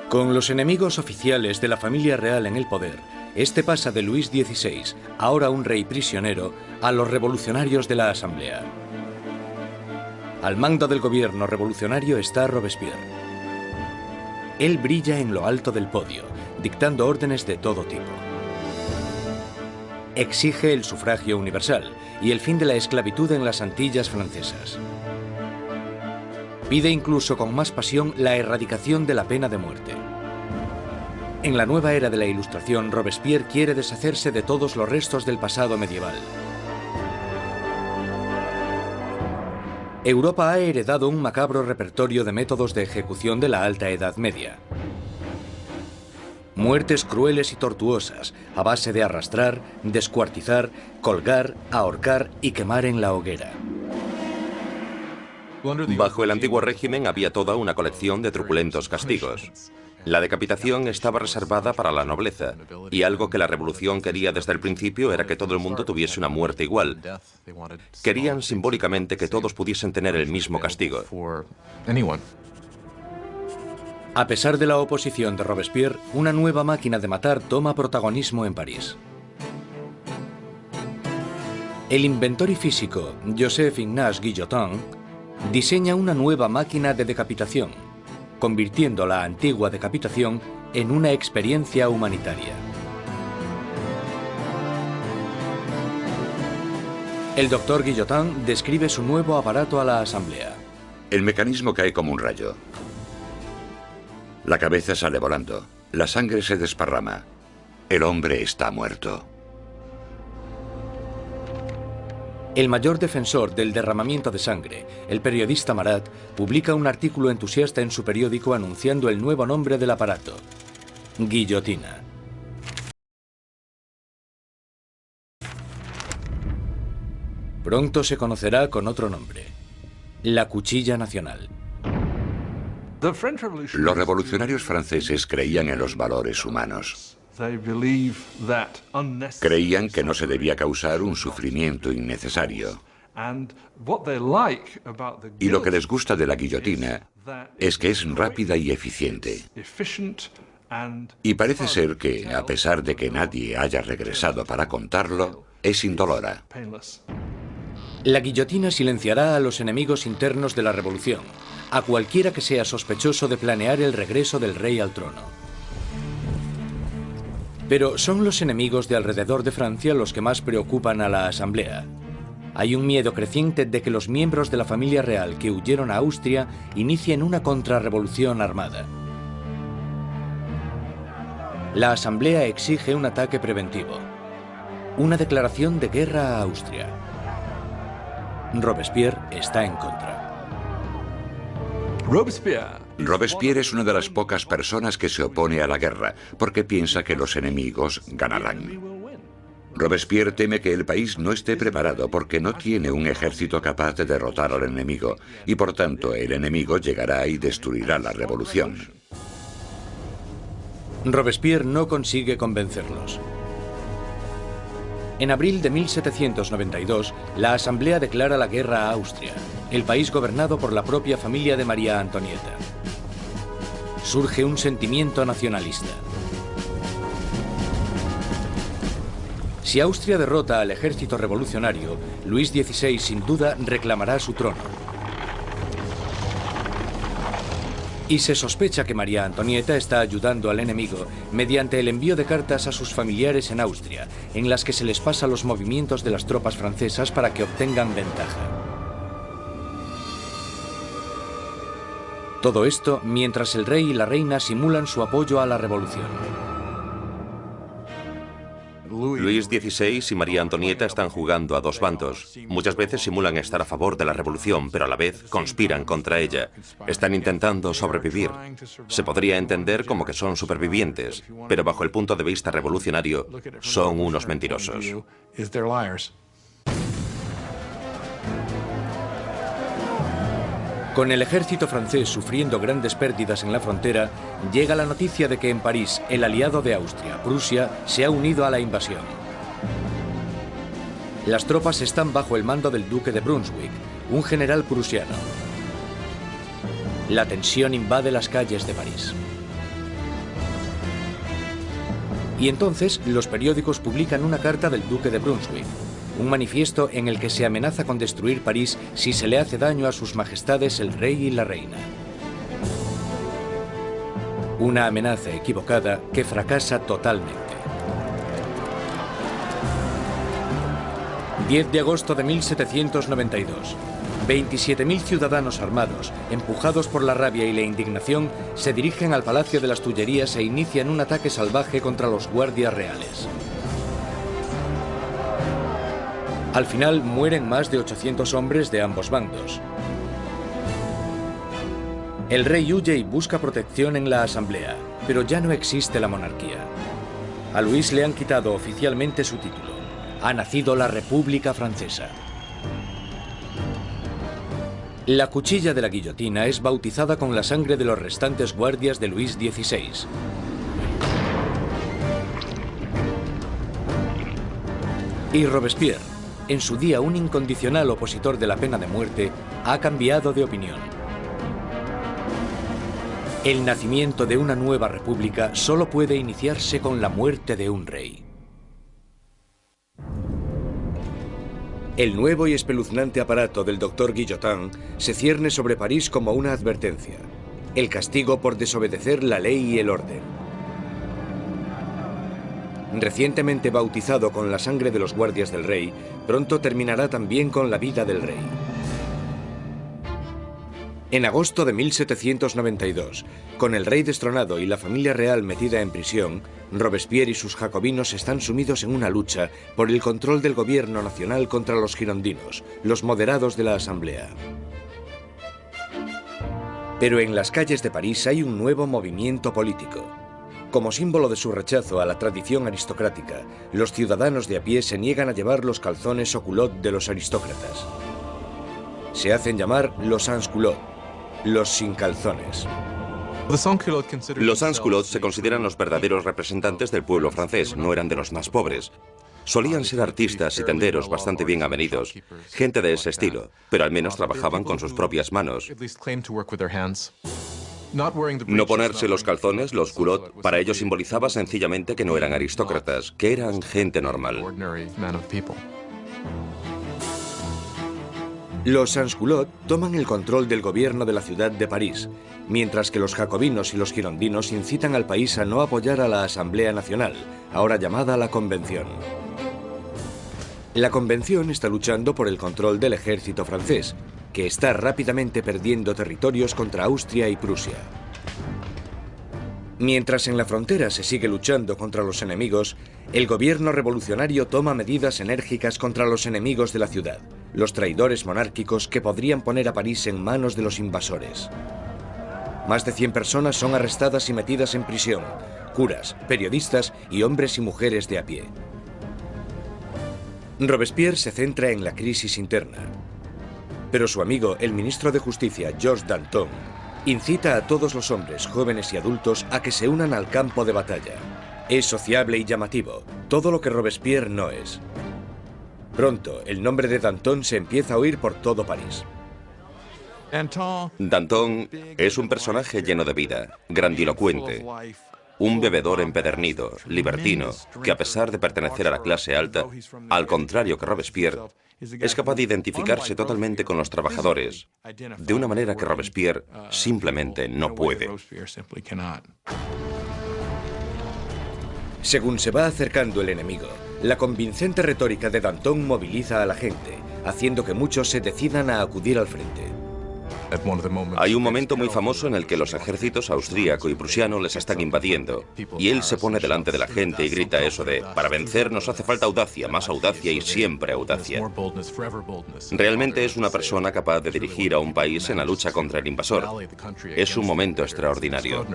Con los enemigos oficiales de la familia real en el poder, este pasa de Luis XVI, ahora un rey prisionero, a los revolucionarios de la Asamblea. Al mando del gobierno revolucionario está Robespierre. Él brilla en lo alto del podio, dictando órdenes de todo tipo. Exige el sufragio universal y el fin de la esclavitud en las Antillas francesas. Pide incluso con más pasión la erradicación de la pena de muerte. En la nueva era de la Ilustración, Robespierre quiere deshacerse de todos los restos del pasado medieval. Europa ha heredado un macabro repertorio de métodos de ejecución de la Alta Edad Media. Muertes crueles y tortuosas, a base de arrastrar, descuartizar, colgar, ahorcar y quemar en la hoguera. Bajo el antiguo régimen había toda una colección de truculentos castigos. La decapitación estaba reservada para la nobleza, y algo que la revolución quería desde el principio era que todo el mundo tuviese una muerte igual. Querían simbólicamente que todos pudiesen tener el mismo castigo. A pesar de la oposición de Robespierre, una nueva máquina de matar toma protagonismo en París. El inventor y físico Joseph Ignace Guillotin diseña una nueva máquina de decapitación, convirtiendo la antigua decapitación en una experiencia humanitaria. El doctor Guillotin describe su nuevo aparato a la Asamblea. El mecanismo cae como un rayo. La cabeza sale volando. La sangre se desparrama. El hombre está muerto. El mayor defensor del derramamiento de sangre, el periodista Marat, publica un artículo entusiasta en su periódico anunciando el nuevo nombre del aparato: guillotina. Pronto se conocerá con otro nombre: la cuchilla nacional. Los revolucionarios franceses creían en los valores humanos. Creían que no se debía causar un sufrimiento innecesario. Y lo que les gusta de la guillotina es que es rápida y eficiente. Y parece ser que, a pesar de que nadie haya regresado para contarlo, es indolora. La guillotina silenciará a los enemigos internos de la revolución, a cualquiera que sea sospechoso de planear el regreso del rey al trono. Pero son los enemigos de alrededor de Francia los que más preocupan a la Asamblea. Hay un miedo creciente de que los miembros de la familia real que huyeron a Austria inicien una contrarrevolución armada. La Asamblea exige un ataque preventivo, una declaración de guerra a Austria. Robespierre está en contra. Robespierre es una de las pocas personas que se opone a la guerra, porque piensa que los enemigos ganarán. Robespierre teme que el país no esté preparado porque no tiene un ejército capaz de derrotar al enemigo, y por tanto el enemigo llegará y destruirá la revolución. Robespierre no consigue convencerlos. En abril de 1792, la Asamblea declara la guerra a Austria, el país gobernado por la propia familia de María Antonieta. Surge un sentimiento nacionalista. Si Austria derrota al ejército revolucionario, Luis XVI sin duda reclamará su trono. Y se sospecha que María Antonieta está ayudando al enemigo mediante el envío de cartas a sus familiares en Austria, en las que se les pasa los movimientos de las tropas francesas para que obtengan ventaja. Todo esto mientras el rey y la reina simulan su apoyo a la revolución. Luis XVI y María Antonieta están jugando a dos bandos. Muchas veces simulan estar a favor de la revolución, pero a la vez conspiran contra ella. Están intentando sobrevivir. Se podría entender como que son supervivientes, pero bajo el punto de vista revolucionario, son unos mentirosos. Con el ejército francés sufriendo grandes pérdidas en la frontera, llega la noticia de que en París el aliado de Austria, Prusia, se ha unido a la invasión. Las tropas están bajo el mando del duque de Brunswick, un general prusiano. La tensión invade las calles de París. Y entonces los periódicos publican una carta del duque de Brunswick, un manifiesto en el que se amenaza con destruir París si se le hace daño a sus majestades el rey y la reina. Una amenaza equivocada que fracasa totalmente. 10 de agosto de 1792. 27.000 ciudadanos armados, empujados por la rabia y la indignación, se dirigen al Palacio de las Tullerías e inician un ataque salvaje contra los guardias reales. Al final mueren más de 800 hombres de ambos bandos. El rey huye y busca protección en la Asamblea, pero ya no existe la monarquía. A Luis le han quitado oficialmente su título. Ha nacido la República Francesa. La cuchilla de la guillotina es bautizada con la sangre de los restantes guardias de Luis XVI. Y Robespierre, en su día un incondicional opositor de la pena de muerte, ha cambiado de opinión. El nacimiento de una nueva república solo puede iniciarse con la muerte de un rey. El nuevo y espeluznante aparato del doctor Guillotin se cierne sobre París como una advertencia: el castigo por desobedecer la ley y el orden. Recientemente bautizado con la sangre de los guardias del rey, pronto terminará también con la vida del rey. En agosto de 1792, con el rey destronado y la familia real metida en prisión, Robespierre y sus jacobinos están sumidos en una lucha por el control del gobierno nacional contra los girondinos, los moderados de la Asamblea. Pero en las calles de París hay un nuevo movimiento político. Como símbolo de su rechazo a la tradición aristocrática, los ciudadanos de a pie se niegan a llevar los calzones o culottes de los aristócratas. Se hacen llamar los sans-culottes, los sin calzones. Los sans-culottes se consideran los verdaderos representantes del pueblo francés, no eran de los más pobres. Solían ser artistas y tenderos bastante bien avenidos, gente de ese estilo, pero al menos trabajaban con sus propias manos. No ponerse los calzones, los culottes, para ellos simbolizaba sencillamente que no eran aristócratas, que eran gente normal. Los sans-culottes toman el control del gobierno de la ciudad de París, mientras que los jacobinos y los girondinos incitan al país a no apoyar a la Asamblea Nacional, ahora llamada la Convención. La Convención está luchando por el control del ejército francés, que está rápidamente perdiendo territorios contra Austria y Prusia. Mientras en la frontera se sigue luchando contra los enemigos, el gobierno revolucionario toma medidas enérgicas contra los enemigos de la ciudad, los traidores monárquicos que podrían poner a París en manos de los invasores. Más de 100 personas son arrestadas y metidas en prisión, curas, periodistas y hombres y mujeres de a pie. Robespierre se centra en la crisis interna, pero su amigo, el ministro de Justicia, Georges Danton, incita a todos los hombres, jóvenes y adultos a que se unan al campo de batalla. Es sociable y llamativo, todo lo que Robespierre no es. Pronto, el nombre de Danton se empieza a oír por todo París. Danton es un personaje lleno de vida, grandilocuente, un bebedor empedernido, libertino, que a pesar de pertenecer a la clase alta, al contrario que Robespierre, es capaz de identificarse totalmente con los trabajadores, de una manera que Robespierre simplemente no puede. Según se va acercando el enemigo, la convincente retórica de Danton moviliza a la gente, haciendo que muchos se decidan a acudir al frente. Hay un momento muy famoso en el que los ejércitos austríaco y prusiano les están invadiendo, y él se pone delante de la gente y grita eso de: para vencer nos hace falta audacia, más audacia y siempre audacia. Realmente es una persona capaz de dirigir a un país en la lucha contra el invasor. Es un momento extraordinario.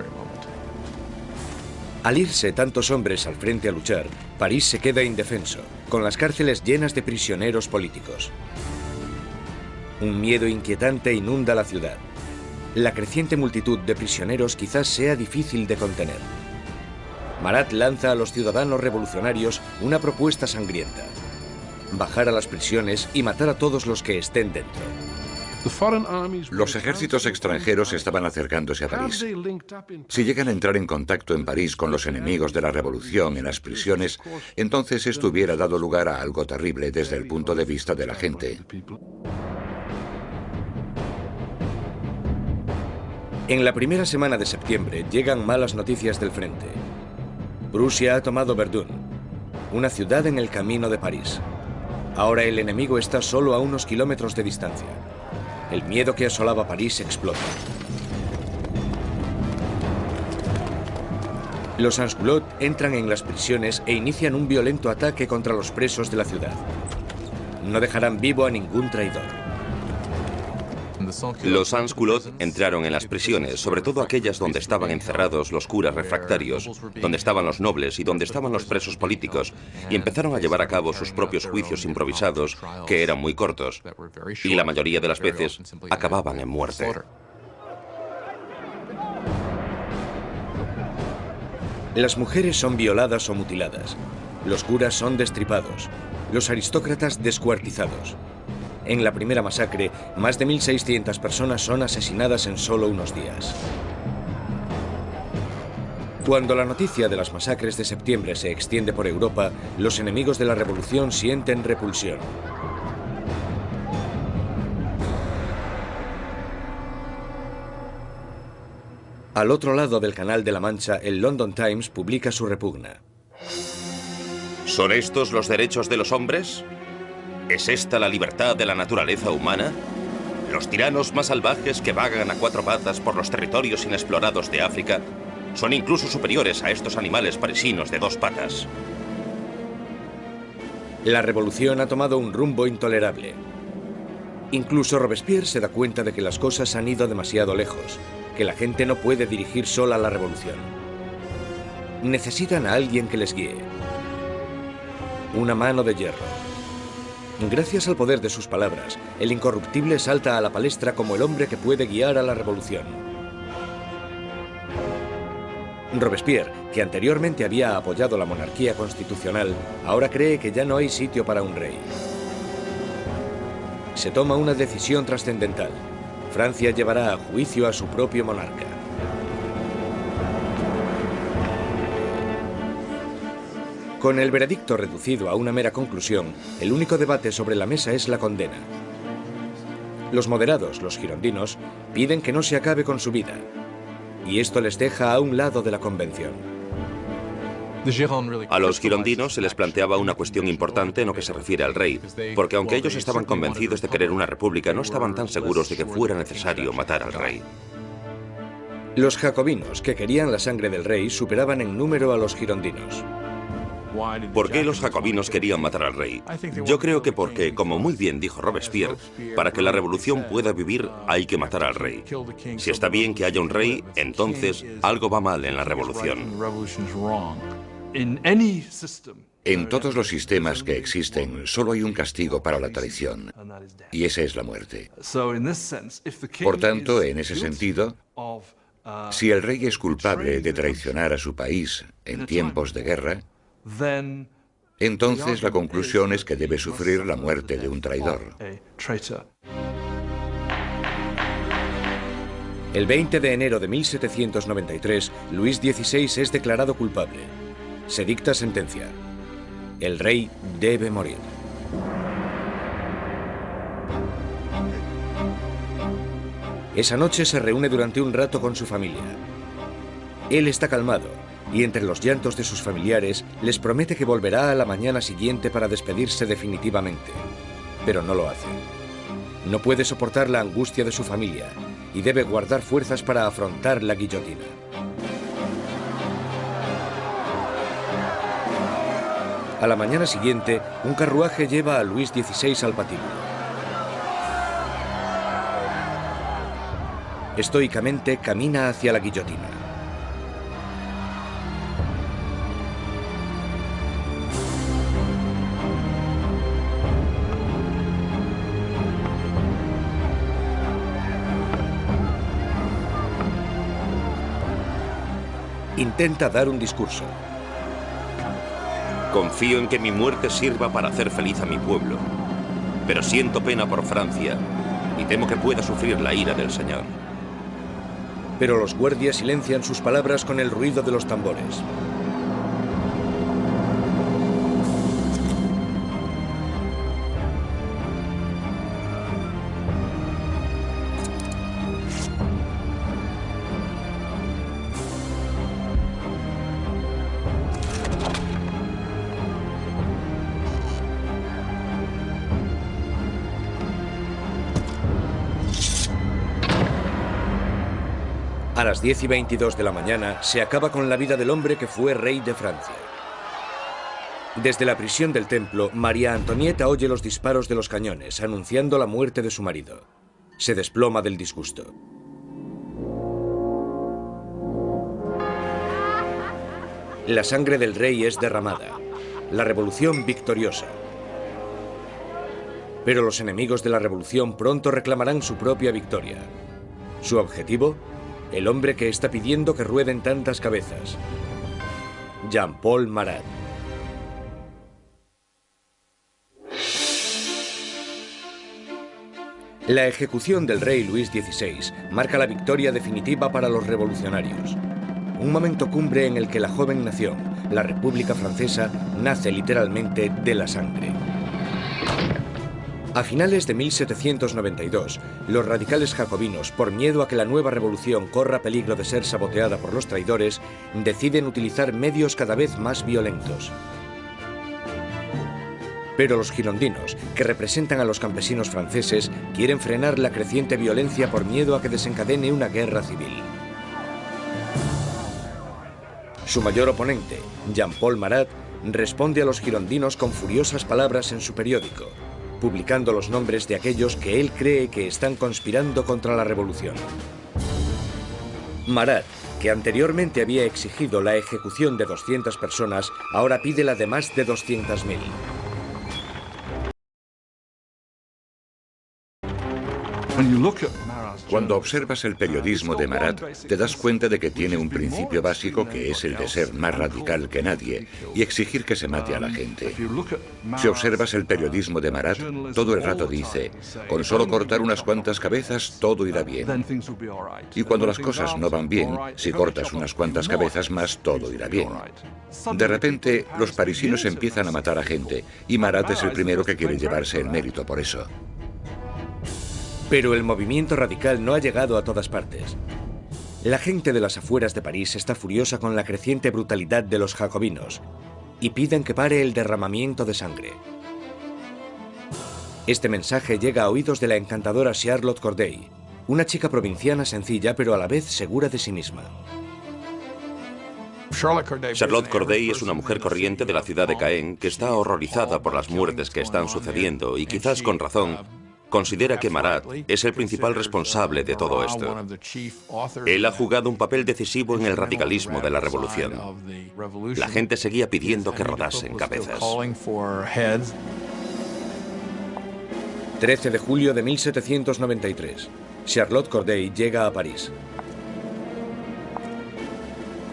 Al irse tantos hombres al frente a luchar, París se queda indefenso, con las cárceles llenas de prisioneros políticos. Un miedo inquietante inunda la ciudad. La creciente multitud de prisioneros quizás sea difícil de contener. Marat lanza a los ciudadanos revolucionarios una propuesta sangrienta: bajar a las prisiones y matar a todos los que estén dentro. Los ejércitos extranjeros estaban acercándose a París. Si llegan a entrar en contacto en París con los enemigos de la revolución en las prisiones, entonces esto hubiera dado lugar a algo terrible desde el punto de vista de la gente. En la primera semana de septiembre llegan malas noticias del frente. Prusia ha tomado Verdun, una ciudad en el camino de París. Ahora el enemigo está solo a unos kilómetros de distancia. El miedo que asolaba París explota. Los sans-culottes entran en las prisiones e inician un violento ataque contra los presos de la ciudad. No dejarán vivo a ningún traidor. Los sans-culottes entraron en las prisiones, sobre todo aquellas donde estaban encerrados los curas refractarios, donde estaban los nobles y donde estaban los presos políticos, y empezaron a llevar a cabo sus propios juicios improvisados, que eran muy cortos, y la mayoría de las veces acababan en muerte. Las mujeres son violadas o mutiladas, los curas son destripados, los aristócratas descuartizados. En la primera masacre, más de 1.600 personas son asesinadas en solo unos días. Cuando la noticia de las masacres de septiembre se extiende por Europa, los enemigos de la revolución sienten repulsión. Al otro lado del Canal de la Mancha, el London Times publica su repugna. ¿Son estos los derechos de los hombres? ¿Es esta la libertad de la naturaleza humana? Los tiranos más salvajes que vagan a cuatro patas por los territorios inexplorados de África Son incluso superiores a estos animales parisinos de 2 patas. La revolución ha tomado un rumbo intolerable. Incluso Robespierre se da cuenta de que las cosas han ido demasiado lejos, que la gente no puede dirigir sola la revolución. Necesitan a alguien que les guíe. Una mano de hierro. Gracias al poder de sus palabras, el incorruptible salta a la palestra como el hombre que puede guiar a la revolución. Robespierre, que anteriormente había apoyado la monarquía constitucional, ahora cree que ya no hay sitio para un rey. Se toma una decisión trascendental. Francia llevará a juicio a su propio monarca. Con el veredicto reducido a una mera conclusión, el único debate sobre la mesa es la condena. Los moderados, los girondinos, piden que no se acabe con su vida, y esto les deja a un lado de la convención. A los girondinos se les planteaba una cuestión importante en lo que se refiere al rey, porque aunque ellos estaban convencidos de querer una república, no estaban tan seguros de que fuera necesario matar al rey. Los jacobinos, que querían la sangre del rey, superaban en número a los girondinos. ¿Por qué los jacobinos querían matar al rey? Yo creo que porque, como muy bien dijo Robespierre, para que la revolución pueda vivir hay que matar al rey. Si está bien que haya un rey, entonces algo va mal en la revolución. En todos los sistemas que existen, solo hay un castigo para la traición, y esa es la muerte. Por tanto, en ese sentido, si el rey es culpable de traicionar a su país en tiempos de guerra, entonces la conclusión es que debe sufrir la muerte de un traidor. El 20 de enero de 1793, Luis XVI es declarado culpable. Se dicta sentencia. El rey debe morir. Esa noche se reúne durante un rato con su familia. Él está calmado, y entre los llantos de sus familiares les promete que volverá a la mañana siguiente para despedirse definitivamente. Pero no lo hace. No puede soportar la angustia de su familia y debe guardar fuerzas para afrontar la guillotina. A la mañana siguiente, un carruaje lleva a Luis XVI al patíbulo. Estoicamente camina hacia la guillotina. Intenta dar un discurso. Confío en que mi muerte sirva para hacer feliz a mi pueblo, pero siento pena por Francia y temo que pueda sufrir la ira del Señor. Pero los guardias silencian sus palabras con el ruido de los tambores. A las 10:22 de la mañana se acaba con la vida del hombre que fue rey de Francia. Desde la prisión del templo, María Antonieta oye los disparos de los cañones, anunciando la muerte de su marido. Se desploma del disgusto. La sangre del rey es derramada. La revolución victoriosa. Pero los enemigos de la revolución pronto reclamarán su propia victoria. ¿Su objetivo? El hombre que está pidiendo que rueden tantas cabezas. Jean-Paul Marat. La ejecución del rey Luis XVI marca la victoria definitiva para los revolucionarios. Un momento cumbre en el que la joven nación, la República Francesa, nace literalmente de la sangre. A finales de 1792, los radicales jacobinos, por miedo a que la nueva revolución corra peligro de ser saboteada por los traidores, deciden utilizar medios cada vez más violentos. Pero los girondinos, que representan a los campesinos franceses, quieren frenar la creciente violencia por miedo a que desencadene una guerra civil. Su mayor oponente, Jean-Paul Marat, responde a los girondinos con furiosas palabras en su periódico, publicando los nombres de aquellos que él cree que están conspirando contra la revolución. Marat, que anteriormente había exigido la ejecución de 200 personas, ahora pide la de más de 200.000. Cuando observas el periodismo de Marat, te das cuenta de que tiene un principio básico que es el de ser más radical que nadie y exigir que se mate a la gente. Si observas el periodismo de Marat, todo el rato dice, con solo cortar unas cuantas cabezas todo irá bien. Y cuando las cosas no van bien, si cortas unas cuantas cabezas más, todo irá bien. De repente, los parisinos empiezan a matar a gente y Marat es el primero que quiere llevarse el mérito por eso. Pero el movimiento radical no ha llegado a todas partes. La gente de las afueras de París está furiosa con la creciente brutalidad de los jacobinos y piden que pare el derramamiento de sangre. Este mensaje llega a oídos de la encantadora Charlotte Corday, una chica provinciana sencilla pero a la vez segura de sí misma. Charlotte Corday es una mujer corriente de la ciudad de Caen que está horrorizada por las muertes que están sucediendo y quizás con razón considera que Marat es el principal responsable de todo esto. Él ha jugado un papel decisivo en el radicalismo de la revolución. La gente seguía pidiendo que rodasen cabezas. 13 de julio de 1793. Charlotte Corday llega a París.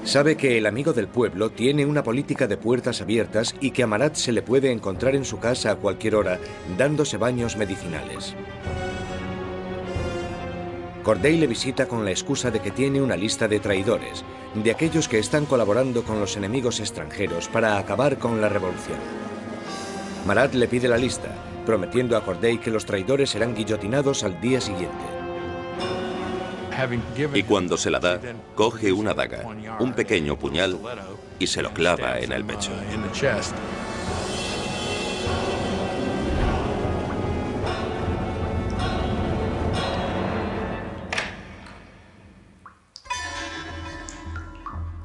Sabe que el amigo del pueblo tiene una política de puertas abiertas y que a Marat se le puede encontrar en su casa a cualquier hora, dándose baños medicinales. Corday le visita con la excusa de que tiene una lista de traidores, de aquellos que están colaborando con los enemigos extranjeros para acabar con la revolución. Marat le pide la lista, prometiendo a Corday que los traidores serán guillotinados al día siguiente. Y cuando se la da, coge una daga, un pequeño puñal, y se lo clava en el pecho.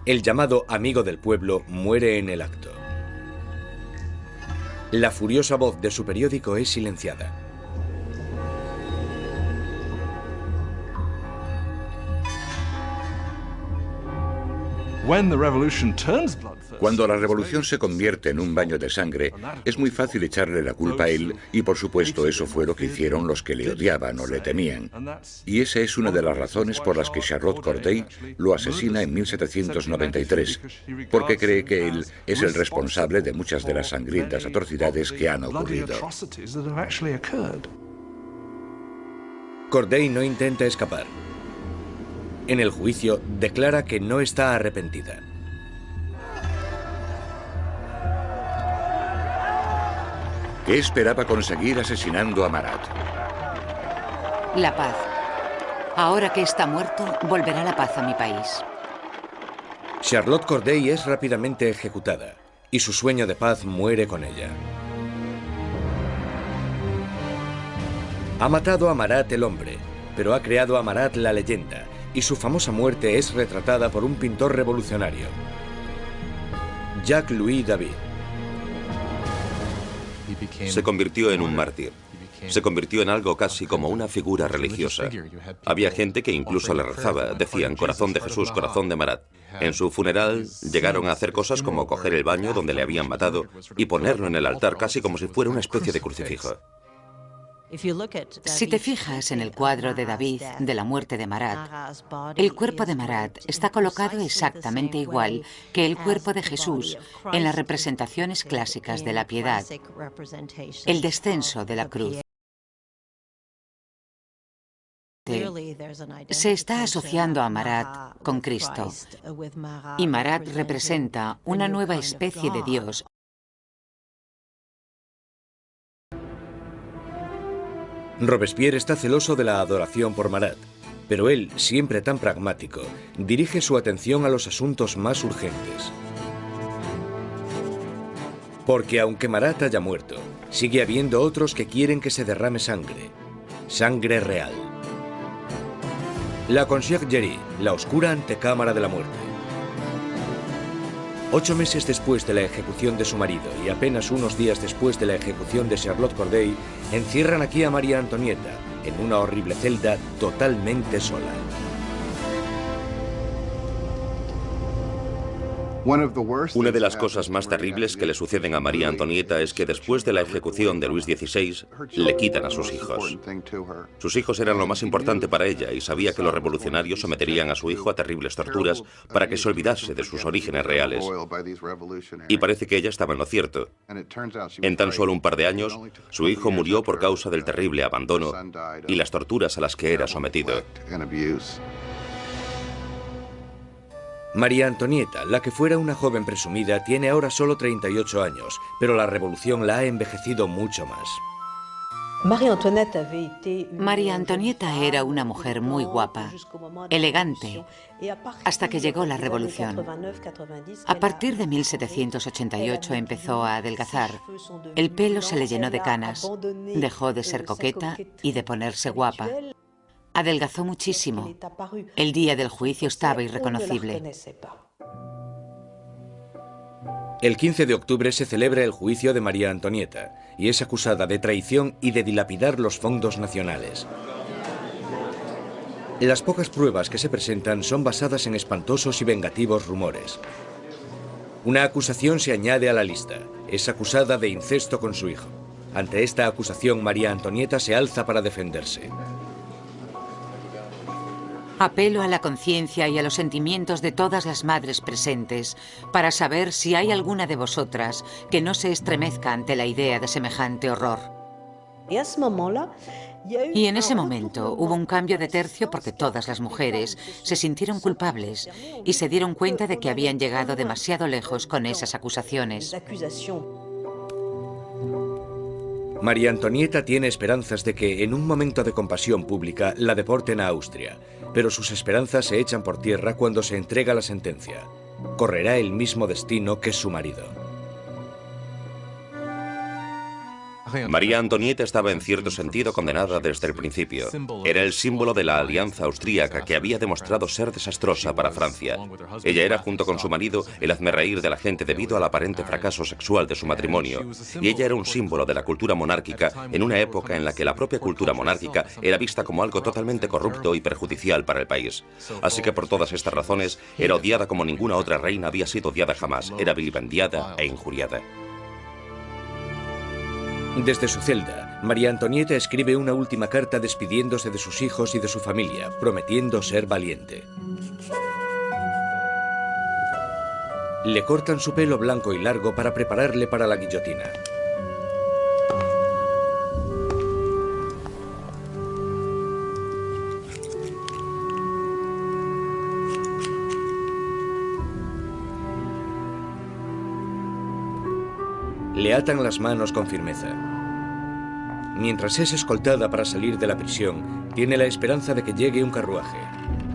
El llamado amigo del pueblo muere en el acto. La furiosa voz de su periódico es silenciada. Cuando la revolución se convierte en un baño de sangre, es muy fácil echarle la culpa a él y por supuesto eso fue lo que hicieron los que le odiaban o le temían. Y esa es una de las razones por las que Charlotte Corday lo asesina en 1793, porque cree que él es el responsable de muchas de las sangrientas atrocidades que han ocurrido. Corday no intenta escapar. En el juicio, declara que no está arrepentida. ¿Qué esperaba conseguir asesinando a Marat? La paz. Ahora que está muerto, volverá la paz a mi país. Charlotte Corday es rápidamente ejecutada y su sueño de paz muere con ella. Ha matado a Marat el hombre, pero ha creado a Marat la leyenda, y su famosa muerte es retratada por un pintor revolucionario, Jacques-Louis David. Se convirtió en un mártir. Se convirtió en algo casi como una figura religiosa. Había gente que incluso le rezaba, decían corazón de Jesús, corazón de Marat. En su funeral llegaron a hacer cosas como coger el baño donde le habían matado y ponerlo en el altar casi como si fuera una especie de crucifijo. Si te fijas en el cuadro de David de la muerte de Marat, el cuerpo de Marat está colocado exactamente igual que el cuerpo de Jesús en las representaciones clásicas de la piedad, el descenso de la cruz. Se está asociando a Marat con Cristo, y Marat representa una nueva especie de Dios. Robespierre está celoso de la adoración por Marat, pero él, siempre tan pragmático, dirige su atención a los asuntos más urgentes. Porque aunque Marat haya muerto, sigue habiendo otros que quieren que se derrame sangre, sangre real. La Conciergerie, la oscura antecámara de la muerte. 8 meses después de la ejecución de su marido y apenas unos días después de la ejecución de Charlotte Corday, encierran aquí a María Antonieta en una horrible celda totalmente sola. Una de las cosas más terribles que le suceden a María Antonieta es que después de la ejecución de Luis XVI, le quitan a sus hijos. Sus hijos eran lo más importante para ella y sabía que los revolucionarios someterían a su hijo a terribles torturas para que se olvidase de sus orígenes reales. Y parece que ella estaba en lo cierto. En tan solo un par de años, su hijo murió por causa del terrible abandono y las torturas a las que era sometido. María Antonieta, la que fuera una joven presumida, tiene ahora solo 38 años, pero la revolución la ha envejecido mucho más. María Antonieta era una mujer muy guapa, elegante, hasta que llegó la revolución. A partir de 1788 empezó a adelgazar. El pelo se le llenó de canas, dejó de ser coqueta y de ponerse guapa. Adelgazó muchísimo. El día del juicio estaba irreconocible. El 15 de octubre se celebra el juicio de María Antonieta y es acusada de traición y de dilapidar los fondos nacionales. Las pocas pruebas que se presentan son basadas en espantosos y vengativos rumores. Una acusación se añade a la lista. Es acusada de incesto con su hijo. Ante esta acusación, María Antonieta se alza para defenderse. Apelo a la conciencia y a los sentimientos de todas las madres presentes para saber si hay alguna de vosotras que no se estremezca ante la idea de semejante horror. Y en ese momento hubo un cambio de tercio porque todas las mujeres se sintieron culpables y se dieron cuenta de que habían llegado demasiado lejos con esas acusaciones. María Antonieta tiene esperanzas de que, en un momento de compasión pública, la deporten a Austria, pero sus esperanzas se echan por tierra cuando se entrega la sentencia. Correrá el mismo destino que su marido. María Antonieta estaba en cierto sentido condenada desde el principio. Era el símbolo de la alianza austríaca que había demostrado ser desastrosa para Francia. Ella era, junto con su marido, el hazmerreír de la gente debido al aparente fracaso sexual de su matrimonio. Y ella era un símbolo de la cultura monárquica en una época en la que la propia cultura monárquica era vista como algo totalmente corrupto y perjudicial para el país. Así que por todas estas razones, era odiada como ninguna otra reina había sido odiada jamás. Era vilipendiada e injuriada. Desde su celda, María Antonieta escribe una última carta despidiéndose de sus hijos y de su familia, prometiendo ser valiente. Le cortan su pelo blanco y largo para prepararle para la guillotina. Le atan las manos con firmeza. Mientras es escoltada para salir de la prisión, tiene la esperanza de que llegue un carruaje.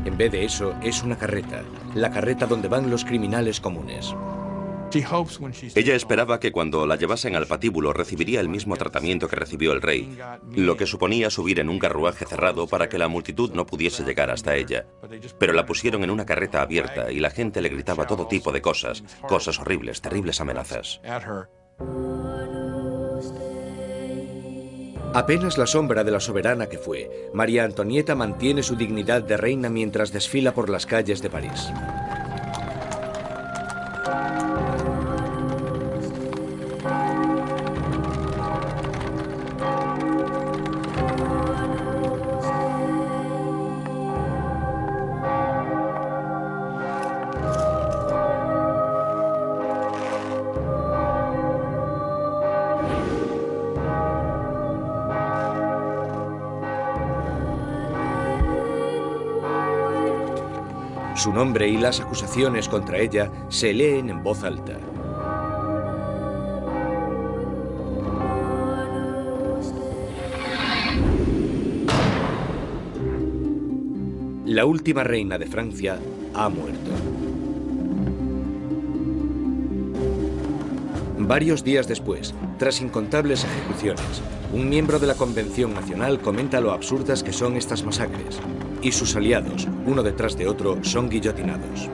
En vez de eso, es una carreta, la carreta donde van los criminales comunes. Ella esperaba que cuando la llevasen al patíbulo recibiría el mismo tratamiento que recibió el rey, lo que suponía subir en un carruaje cerrado para que la multitud no pudiese llegar hasta ella. Pero la pusieron en una carreta abierta y la gente le gritaba todo tipo de cosas horribles, terribles amenazas. Apenas la sombra de la soberana que fue, María Antonieta mantiene su dignidad de reina mientras desfila por las calles de París. Su nombre y las acusaciones contra ella se leen en voz alta. La última reina de Francia ha muerto. Varios días después, tras incontables ejecuciones, un miembro de la Convención Nacional comenta lo absurdas que son estas masacres, y sus aliados, uno detrás de otro, son guillotinados.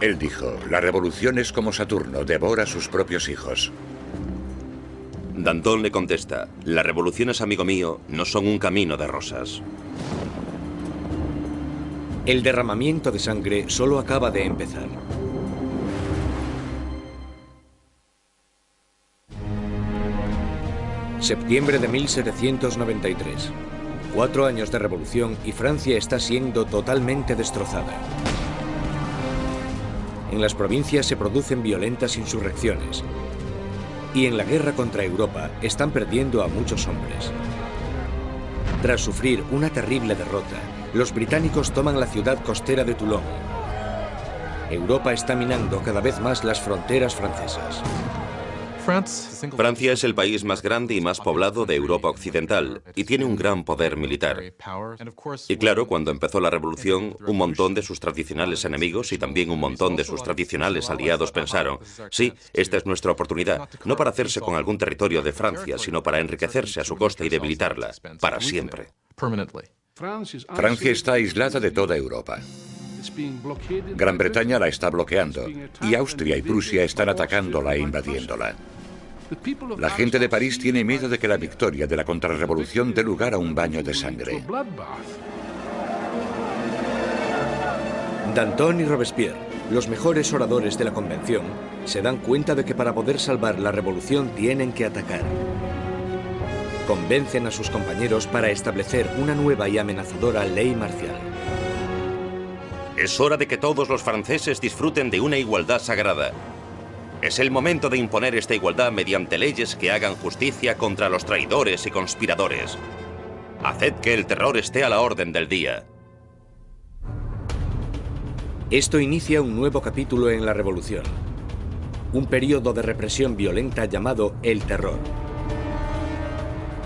Él dijo, la revolución es como Saturno, devora a sus propios hijos. Danton le contesta, las revoluciones, amigo mío, no son un camino de rosas. El derramamiento de sangre solo acaba de empezar. Septiembre de 1793. 4 años de revolución y Francia está siendo totalmente destrozada. En las provincias se producen violentas insurrecciones. Y en la guerra contra Europa están perdiendo a muchos hombres. Tras sufrir una terrible derrota, los británicos toman la ciudad costera de Toulon. Europa está minando cada vez más las fronteras francesas. Francia es el país más grande y más poblado de Europa Occidental y tiene un gran poder militar. Y claro, cuando empezó la revolución, un montón de sus tradicionales enemigos y también un montón de sus tradicionales aliados pensaron, sí, esta es nuestra oportunidad, no para hacerse con algún territorio de Francia, sino para enriquecerse a su costa y debilitarla, para siempre. Francia está aislada de toda Europa. Gran Bretaña la está bloqueando y Austria y Prusia están atacándola e invadiéndola. La gente de París tiene miedo de que la victoria de la contrarrevolución dé lugar a un baño de sangre. Danton y Robespierre, los mejores oradores de la convención, se dan cuenta de que para poder salvar la revolución tienen que atacar. Convencen a sus compañeros para establecer una nueva y amenazadora ley marcial. Es hora de que todos los franceses disfruten de una igualdad sagrada. Es el momento de imponer esta igualdad mediante leyes que hagan justicia contra los traidores y conspiradores. Haced que el terror esté a la orden del día. Esto inicia un nuevo capítulo en la revolución. Un periodo de represión violenta llamado el terror.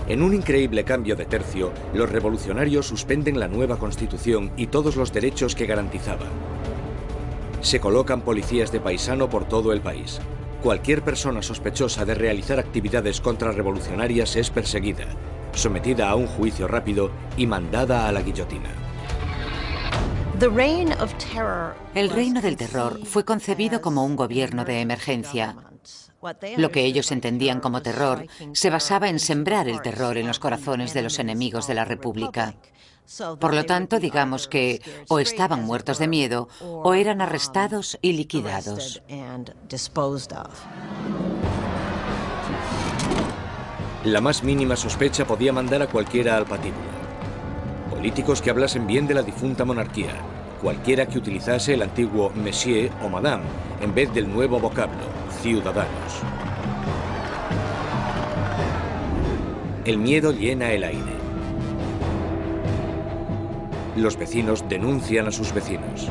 En un increíble cambio de tercio, los revolucionarios suspenden la nueva constitución y todos los derechos que garantizaba. Se colocan policías de paisano por todo el país. Cualquier persona sospechosa de realizar actividades contrarrevolucionarias es perseguida, sometida a un juicio rápido y mandada a la guillotina. El reino del terror fue concebido como un gobierno de emergencia. Lo que ellos entendían como terror se basaba en sembrar el terror en los corazones de los enemigos de la República. Por lo tanto, digamos que o estaban muertos de miedo o eran arrestados y liquidados. La más mínima sospecha podía mandar a cualquiera al patíbulo. Políticos que hablasen bien de la difunta monarquía, cualquiera que utilizase el antiguo monsieur o madame en vez del nuevo vocablo, ciudadanos. El miedo llena el aire. Los vecinos denuncian a sus vecinos.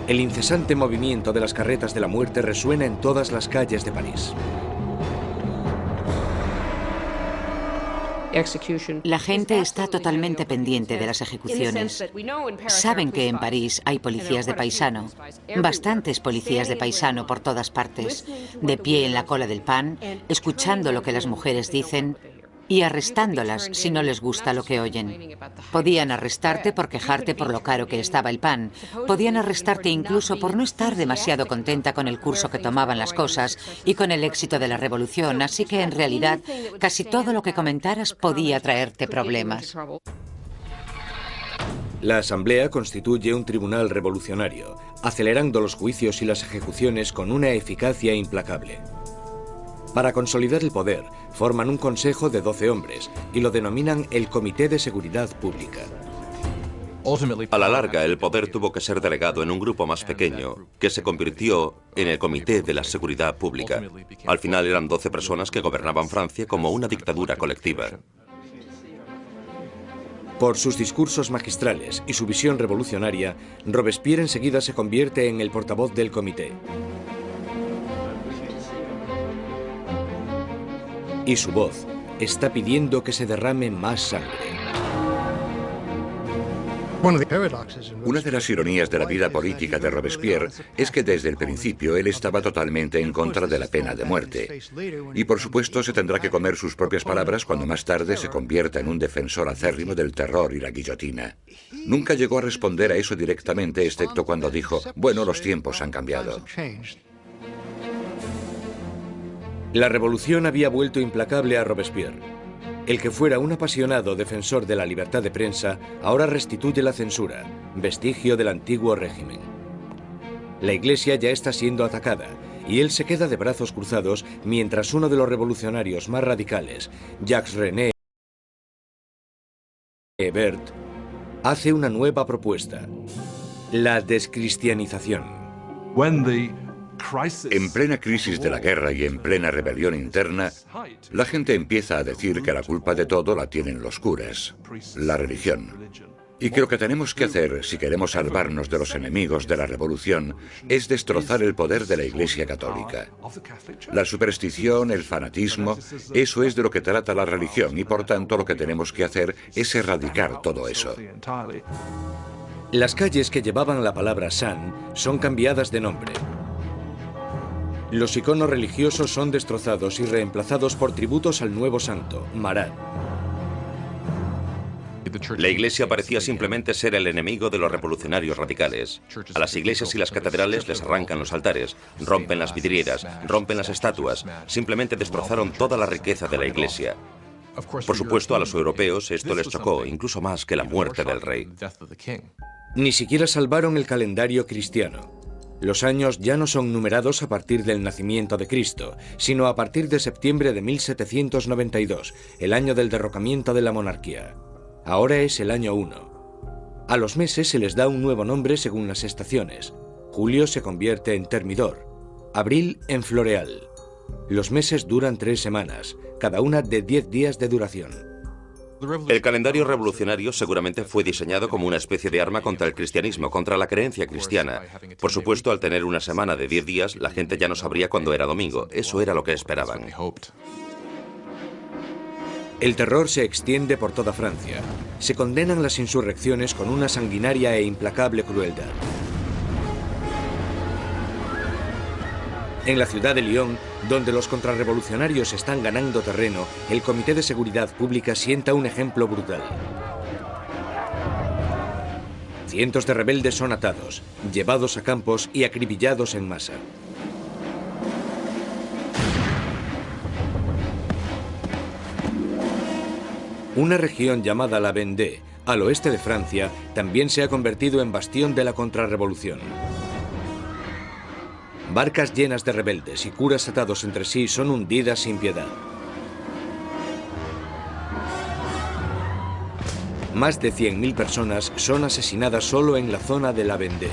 El incesante movimiento de las carretas de la muerte resuena en todas las calles de París. La gente está totalmente pendiente de las ejecuciones. Saben que en París hay policías de paisano, bastantes policías de paisano por todas partes, de pie en la cola del pan, escuchando lo que las mujeres dicen y arrestándolas si no les gusta lo que oyen. Podían arrestarte por quejarte por lo caro que estaba el pan. Podían arrestarte incluso por no estar demasiado contenta con el curso que tomaban las cosas y con el éxito de la revolución, así que en realidad casi todo lo que comentaras podía traerte problemas. La Asamblea constituye un tribunal revolucionario, acelerando los juicios y las ejecuciones con una eficacia implacable. Para consolidar el poder, forman un consejo de 12 hombres y lo denominan el Comité de Seguridad Pública. A la larga, el poder tuvo que ser delegado en un grupo más pequeño, que se convirtió en el Comité de la Seguridad Pública. Al final eran 12 personas que gobernaban Francia como una dictadura colectiva. Por sus discursos magistrales y su visión revolucionaria, Robespierre enseguida se convierte en el portavoz del comité. Y su voz está pidiendo que se derrame más sangre. Una de las ironías de la vida política de Robespierre es que desde el principio él estaba totalmente en contra de la pena de muerte. Y por supuesto se tendrá que comer sus propias palabras cuando más tarde se convierta en un defensor acérrimo del terror y la guillotina. Nunca llegó a responder a eso directamente, excepto cuando dijo, bueno, los tiempos han cambiado. La revolución había vuelto implacable a Robespierre. El que fuera un apasionado defensor de la libertad de prensa ahora restituye la censura, vestigio del antiguo régimen. La Iglesia ya está siendo atacada y él se queda de brazos cruzados mientras uno de los revolucionarios más radicales, Jacques-René Hebert, hace una nueva propuesta: la descristianización. En plena crisis de la guerra y en plena rebelión interna, la gente empieza a decir que la culpa de todo la tienen los curas, la religión. Y que lo que tenemos que hacer, si queremos salvarnos de los enemigos de la revolución, es destrozar el poder de la Iglesia Católica. La superstición, el fanatismo, eso es de lo que trata la religión y por tanto lo que tenemos que hacer es erradicar todo eso. Las calles que llevaban la palabra San son cambiadas de nombre. Los iconos religiosos son destrozados y reemplazados por tributos al nuevo santo, Marat. La Iglesia parecía simplemente ser el enemigo de los revolucionarios radicales. A las iglesias y las catedrales les arrancan los altares, rompen las vidrieras, rompen las estatuas, simplemente destrozaron toda la riqueza de la Iglesia. Por supuesto, a los europeos esto les chocó, incluso más que la muerte del rey. Ni siquiera salvaron el calendario cristiano. Los años ya no son numerados a partir del nacimiento de Cristo, sino a partir de septiembre de 1792, el año del derrocamiento de la monarquía. Ahora es el año 1. A los meses se les da un nuevo nombre según las estaciones. Julio se convierte en Thermidor, abril en Floreal. Los meses duran 3 semanas, cada una de 10 días de duración. El calendario revolucionario seguramente fue diseñado como una especie de arma contra el cristianismo, contra la creencia cristiana. Por supuesto, al tener una semana de 10 días, la gente ya no sabría cuándo era domingo. Eso era lo que esperaban. El terror se extiende por toda Francia. Se condenan las insurrecciones con una sanguinaria e implacable crueldad. En la ciudad de Lyon, donde los contrarrevolucionarios están ganando terreno, el Comité de Seguridad Pública sienta un ejemplo brutal. Cientos de rebeldes son atados, llevados a campos y acribillados en masa. Una región llamada la Vendée, al oeste de Francia, también se ha convertido en bastión de la contrarrevolución. Barcas llenas de rebeldes y curas atados entre sí son hundidas sin piedad. Más de 100.000 personas son asesinadas solo en la zona de la Vendée.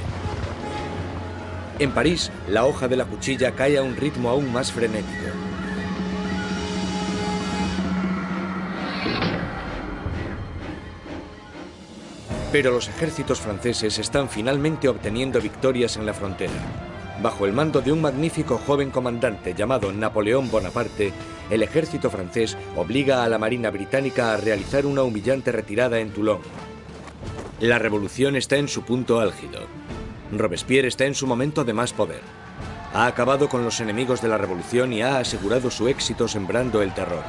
En París, la hoja de la cuchilla cae a un ritmo aún más frenético. Pero los ejércitos franceses están finalmente obteniendo victorias en la frontera. Bajo el mando de un magnífico joven comandante llamado Napoleón Bonaparte, el ejército francés obliga a la Marina británica a realizar una humillante retirada en Toulon. La revolución está en su punto álgido. Robespierre está en su momento de más poder. Ha acabado con los enemigos de la revolución y ha asegurado su éxito sembrando el terror.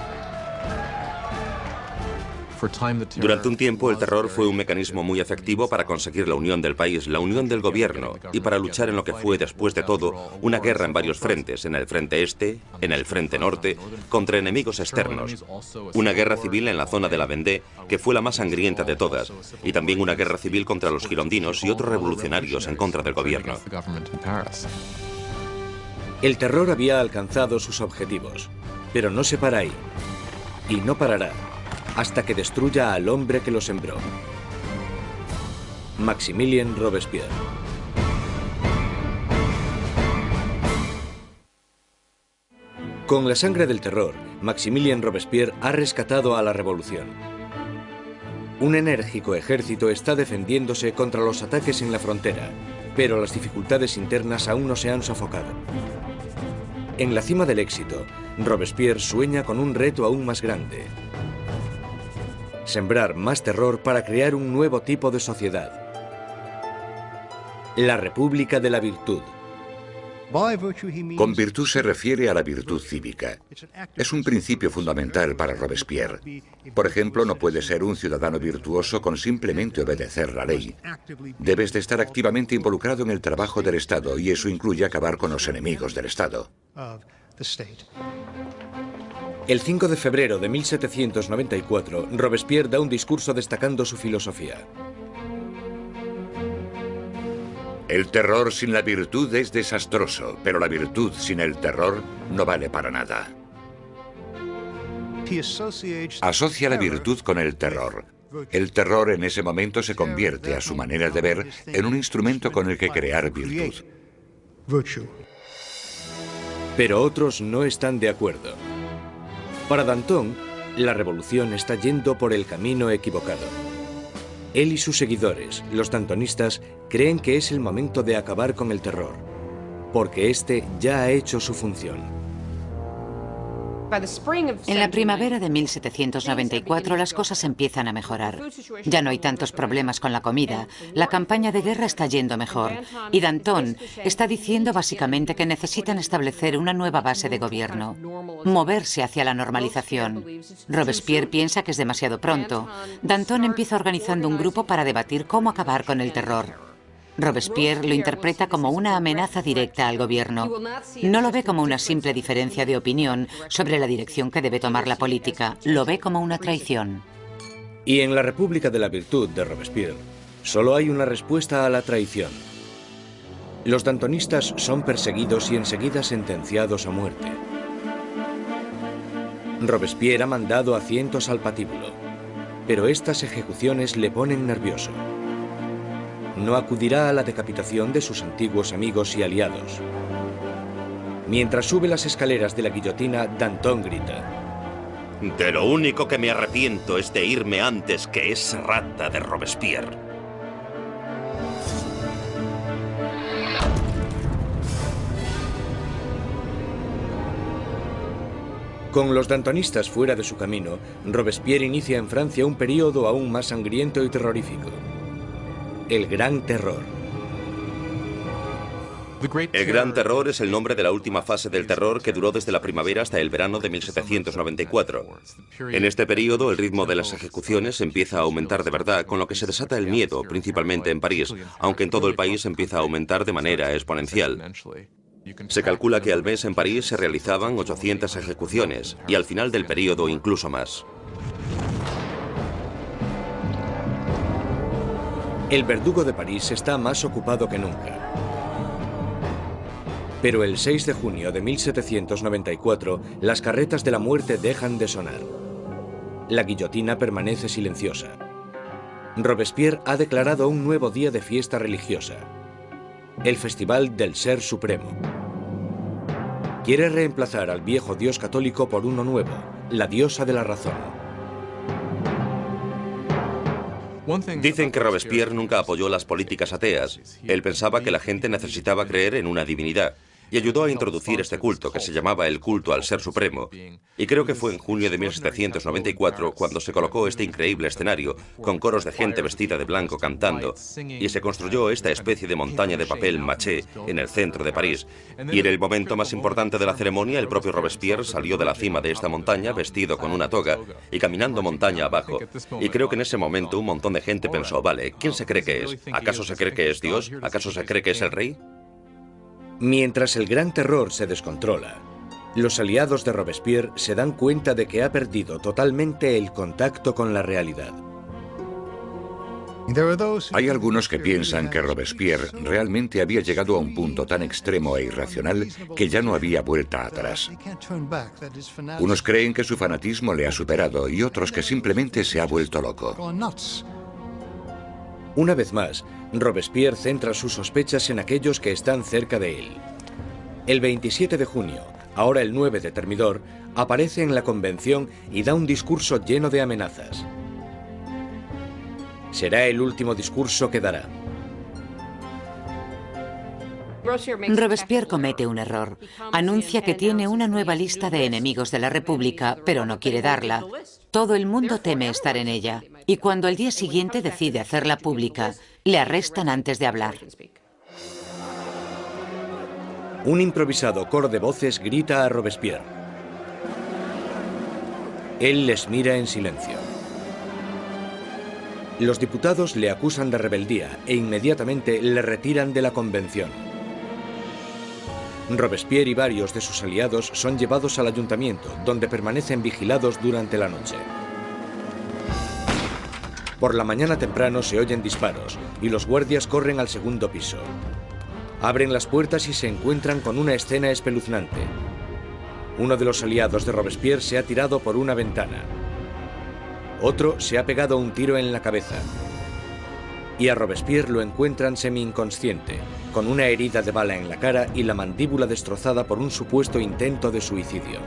Durante un tiempo, el terror fue un mecanismo muy efectivo para conseguir la unión del país, la unión del gobierno, y para luchar en lo que fue, después de todo, una guerra en varios frentes, en el frente este, en el frente norte, contra enemigos externos. Una guerra civil en la zona de la Vendée, que fue la más sangrienta de todas, y también una guerra civil contra los girondinos y otros revolucionarios en contra del gobierno. El terror había alcanzado sus objetivos, pero no se para ahí, y no parará hasta que destruya al hombre que lo sembró. Maximilien Robespierre. Con la sangre del terror, Maximilien Robespierre ha rescatado a la revolución. Un enérgico ejército está defendiéndose contra los ataques en la frontera, pero las dificultades internas aún no se han sofocado. En la cima del éxito, Robespierre sueña con un reto aún más grande: sembrar más terror para crear un nuevo tipo de sociedad. La República de la Virtud. Con virtud se refiere a la virtud cívica. Es un principio fundamental para Robespierre. Por ejemplo, no puedes ser un ciudadano virtuoso con simplemente obedecer la ley. Debes de estar activamente involucrado en el trabajo del Estado, y eso incluye acabar con los enemigos del Estado. El 5 de febrero de 1794, Robespierre da un discurso destacando su filosofía. El terror sin la virtud es desastroso, pero la virtud sin el terror no vale para nada. Asocia la virtud con el terror. El terror en ese momento se convierte, a su manera de ver, en un instrumento con el que crear virtud. Pero otros no están de acuerdo. Para Danton, la revolución está yendo por el camino equivocado. Él y sus seguidores, los dantonistas, creen que es el momento de acabar con el terror, porque este ya ha hecho su función. En la primavera de 1794 las cosas empiezan a mejorar. Ya no hay tantos problemas con la comida, la campaña de guerra está yendo mejor y Danton está diciendo básicamente que necesitan establecer una nueva base de gobierno, moverse hacia la normalización. Robespierre piensa que es demasiado pronto. Danton empieza organizando un grupo para debatir cómo acabar con el terror. Robespierre lo interpreta como una amenaza directa al gobierno. No lo ve como una simple diferencia de opinión sobre la dirección que debe tomar la política, lo ve como una traición. Y en la República de la Virtud de Robespierre, solo hay una respuesta a la traición. Los dantonistas son perseguidos y enseguida sentenciados a muerte. Robespierre ha mandado a cientos al patíbulo, pero estas ejecuciones le ponen nervioso. No acudirá a la decapitación de sus antiguos amigos y aliados. Mientras sube las escaleras de la guillotina, Danton grita: De lo único que me arrepiento es de irme antes que esa rata de Robespierre. Con los dantonistas fuera de su camino, Robespierre inicia en Francia un período aún más sangriento y terrorífico. El Gran Terror. El Gran Terror es el nombre de la última fase del terror que duró desde la primavera hasta el verano de 1794. En este periodo, el ritmo de las ejecuciones empieza a aumentar de verdad, con lo que se desata el miedo, principalmente en París, aunque en todo el país empieza a aumentar de manera exponencial. Se calcula que al mes en París se realizaban 800 ejecuciones, y al final del periodo incluso más. El verdugo de París está más ocupado que nunca. Pero el 6 de junio de 1794, las carretas de la muerte dejan de sonar. La guillotina permanece silenciosa. Robespierre ha declarado un nuevo día de fiesta religiosa, el Festival del Ser Supremo. Quiere reemplazar al viejo dios católico por uno nuevo, la diosa de la razón. Dicen que Robespierre nunca apoyó las políticas ateas. Él pensaba que la gente necesitaba creer en una divinidad y ayudó a introducir este culto que se llamaba el culto al Ser Supremo. Y creo que fue en junio de 1794 cuando se colocó este increíble escenario con coros de gente vestida de blanco cantando y se construyó esta especie de montaña de papel maché en el centro de París. Y en el momento más importante de la ceremonia, el propio Robespierre salió de la cima de esta montaña vestido con una toga y caminando montaña abajo. Y creo que en ese momento un montón de gente pensó: vale, ¿quién se cree que es? ¿Acaso se cree que es Dios? ¿Acaso se cree que es el rey? Mientras el Gran Terror se descontrola, los aliados de Robespierre se dan cuenta de que ha perdido totalmente el contacto con la realidad. Hay algunos que piensan que Robespierre realmente había llegado a un punto tan extremo e irracional que ya no había vuelta atrás. Unos creen que su fanatismo le ha superado y otros que simplemente se ha vuelto loco. Una vez más, Robespierre centra sus sospechas en aquellos que están cerca de él. El 27 de junio, ahora el 9 de Thermidor, aparece en la convención y da un discurso lleno de amenazas. Será el último discurso que dará. Robespierre comete un error. Anuncia que tiene una nueva lista de enemigos de la República, pero no quiere darla. Todo el mundo teme estar en ella, y cuando al día siguiente decide hacerla pública, le arrestan antes de hablar. Un improvisado coro de voces grita a Robespierre. Él les mira en silencio. Los diputados le acusan de rebeldía e inmediatamente le retiran de la convención. Robespierre y varios de sus aliados son llevados al ayuntamiento, donde permanecen vigilados durante la noche. Por la mañana temprano se oyen disparos y los guardias corren al segundo piso. Abren las puertas y se encuentran con una escena espeluznante. Uno de los aliados de Robespierre se ha tirado por una ventana. Otro se ha pegado un tiro en la cabeza. Y a Robespierre lo encuentran semi-inconsciente, con una herida de bala en la cara y la mandíbula destrozada por un supuesto intento de suicidio.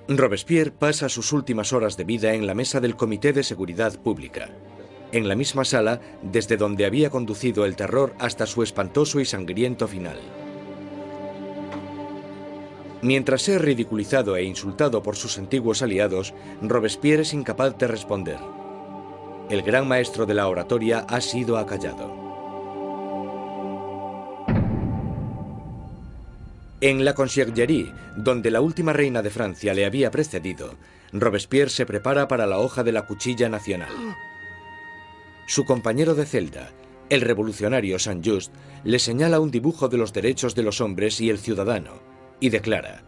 Robespierre pasa sus últimas horas de vida en la mesa del Comité de Seguridad Pública, en la misma sala desde donde había conducido el terror hasta su espantoso y sangriento final. Mientras es ridiculizado e insultado por sus antiguos aliados, Robespierre es incapaz de responder. El gran maestro de la oratoria ha sido acallado. En la Conciergerie, donde la última reina de Francia le había precedido, Robespierre se prepara para la hoja de la cuchilla nacional. Su compañero de celda, el revolucionario Saint-Just, le señala un dibujo de los derechos de los hombres y el ciudadano, y declara: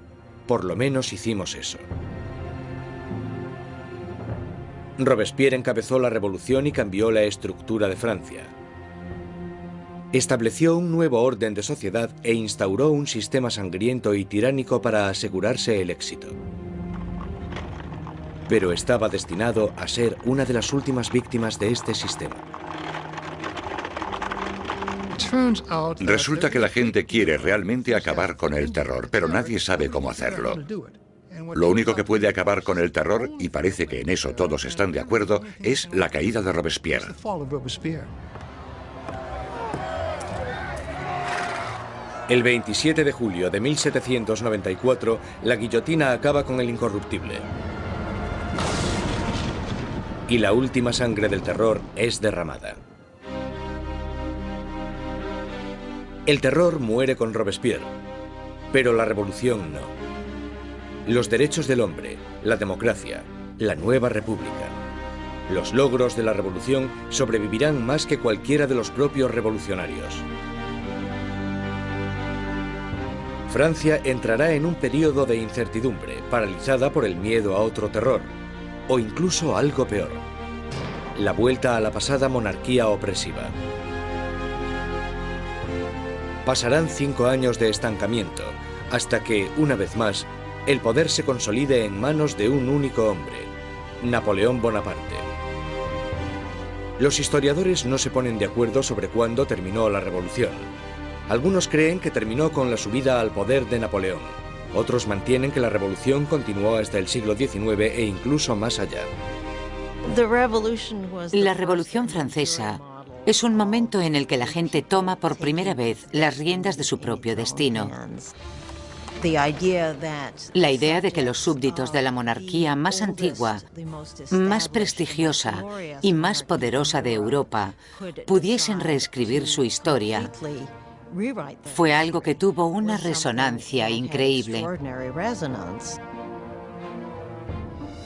por lo menos hicimos eso. Robespierre encabezó la revolución y cambió la estructura de Francia. Estableció un nuevo orden de sociedad e instauró un sistema sangriento y tiránico para asegurarse el éxito. Pero estaba destinado a ser una de las últimas víctimas de este sistema. Resulta que la gente quiere realmente acabar con el terror, pero nadie sabe cómo hacerlo. Lo único que puede acabar con el terror, y parece que en eso todos están de acuerdo, es la caída de Robespierre. El 27 de julio de 1794, la guillotina acaba con el incorruptible. Y la última sangre del terror es derramada. El terror muere con Robespierre, pero la revolución no. Los derechos del hombre, la democracia, la nueva república. Los logros de la revolución sobrevivirán más que cualquiera de los propios revolucionarios. Francia entrará en un periodo de incertidumbre, paralizada por el miedo a otro terror, o incluso algo peor: la vuelta a la pasada monarquía opresiva. Pasarán 5 años de estancamiento, hasta que, una vez más, el poder se consolide en manos de un único hombre, Napoleón Bonaparte. Los historiadores no se ponen de acuerdo sobre cuándo terminó la revolución. Algunos creen que terminó con la subida al poder de Napoleón. Otros mantienen que la revolución continuó hasta el siglo XIX e incluso más allá. La Revolución Francesa es un momento en el que la gente toma por primera vez las riendas de su propio destino. La idea de que los súbditos de la monarquía más antigua, más prestigiosa y más poderosa de Europa pudiesen reescribir su historia fue algo que tuvo una resonancia increíble.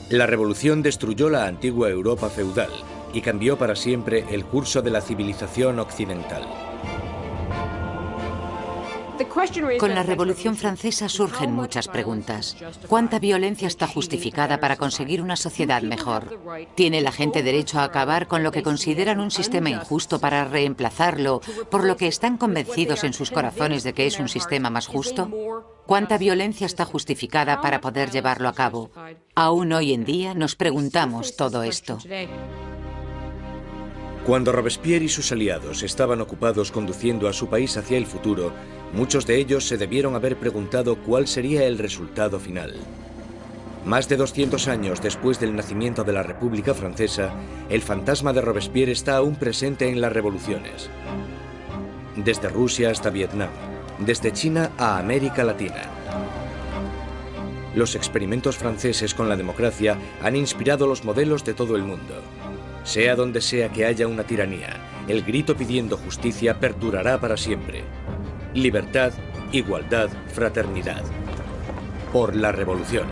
La revolución destruyó la antigua Europa feudal y cambió para siempre el curso de la civilización occidental. Con la Revolución Francesa surgen muchas preguntas. ¿Cuánta violencia está justificada para conseguir una sociedad mejor? ¿Tiene la gente derecho a acabar con lo que consideran un sistema injusto para reemplazarlo por lo que están convencidos en sus corazones de que es un sistema más justo? ¿Cuánta violencia está justificada para poder llevarlo a cabo? Aún hoy en día nos preguntamos todo esto. Cuando Robespierre y sus aliados estaban ocupados conduciendo a su país hacia el futuro, muchos de ellos se debieron haber preguntado cuál sería el resultado final. Más de 200 años después del nacimiento de la República Francesa, el fantasma de Robespierre está aún presente en las revoluciones. Desde Rusia hasta Vietnam, desde China a América Latina. Los experimentos franceses con la democracia han inspirado los modelos de todo el mundo. Sea donde sea que haya una tiranía, el grito pidiendo justicia perdurará para siempre. Libertad, igualdad, fraternidad. Por la revolución.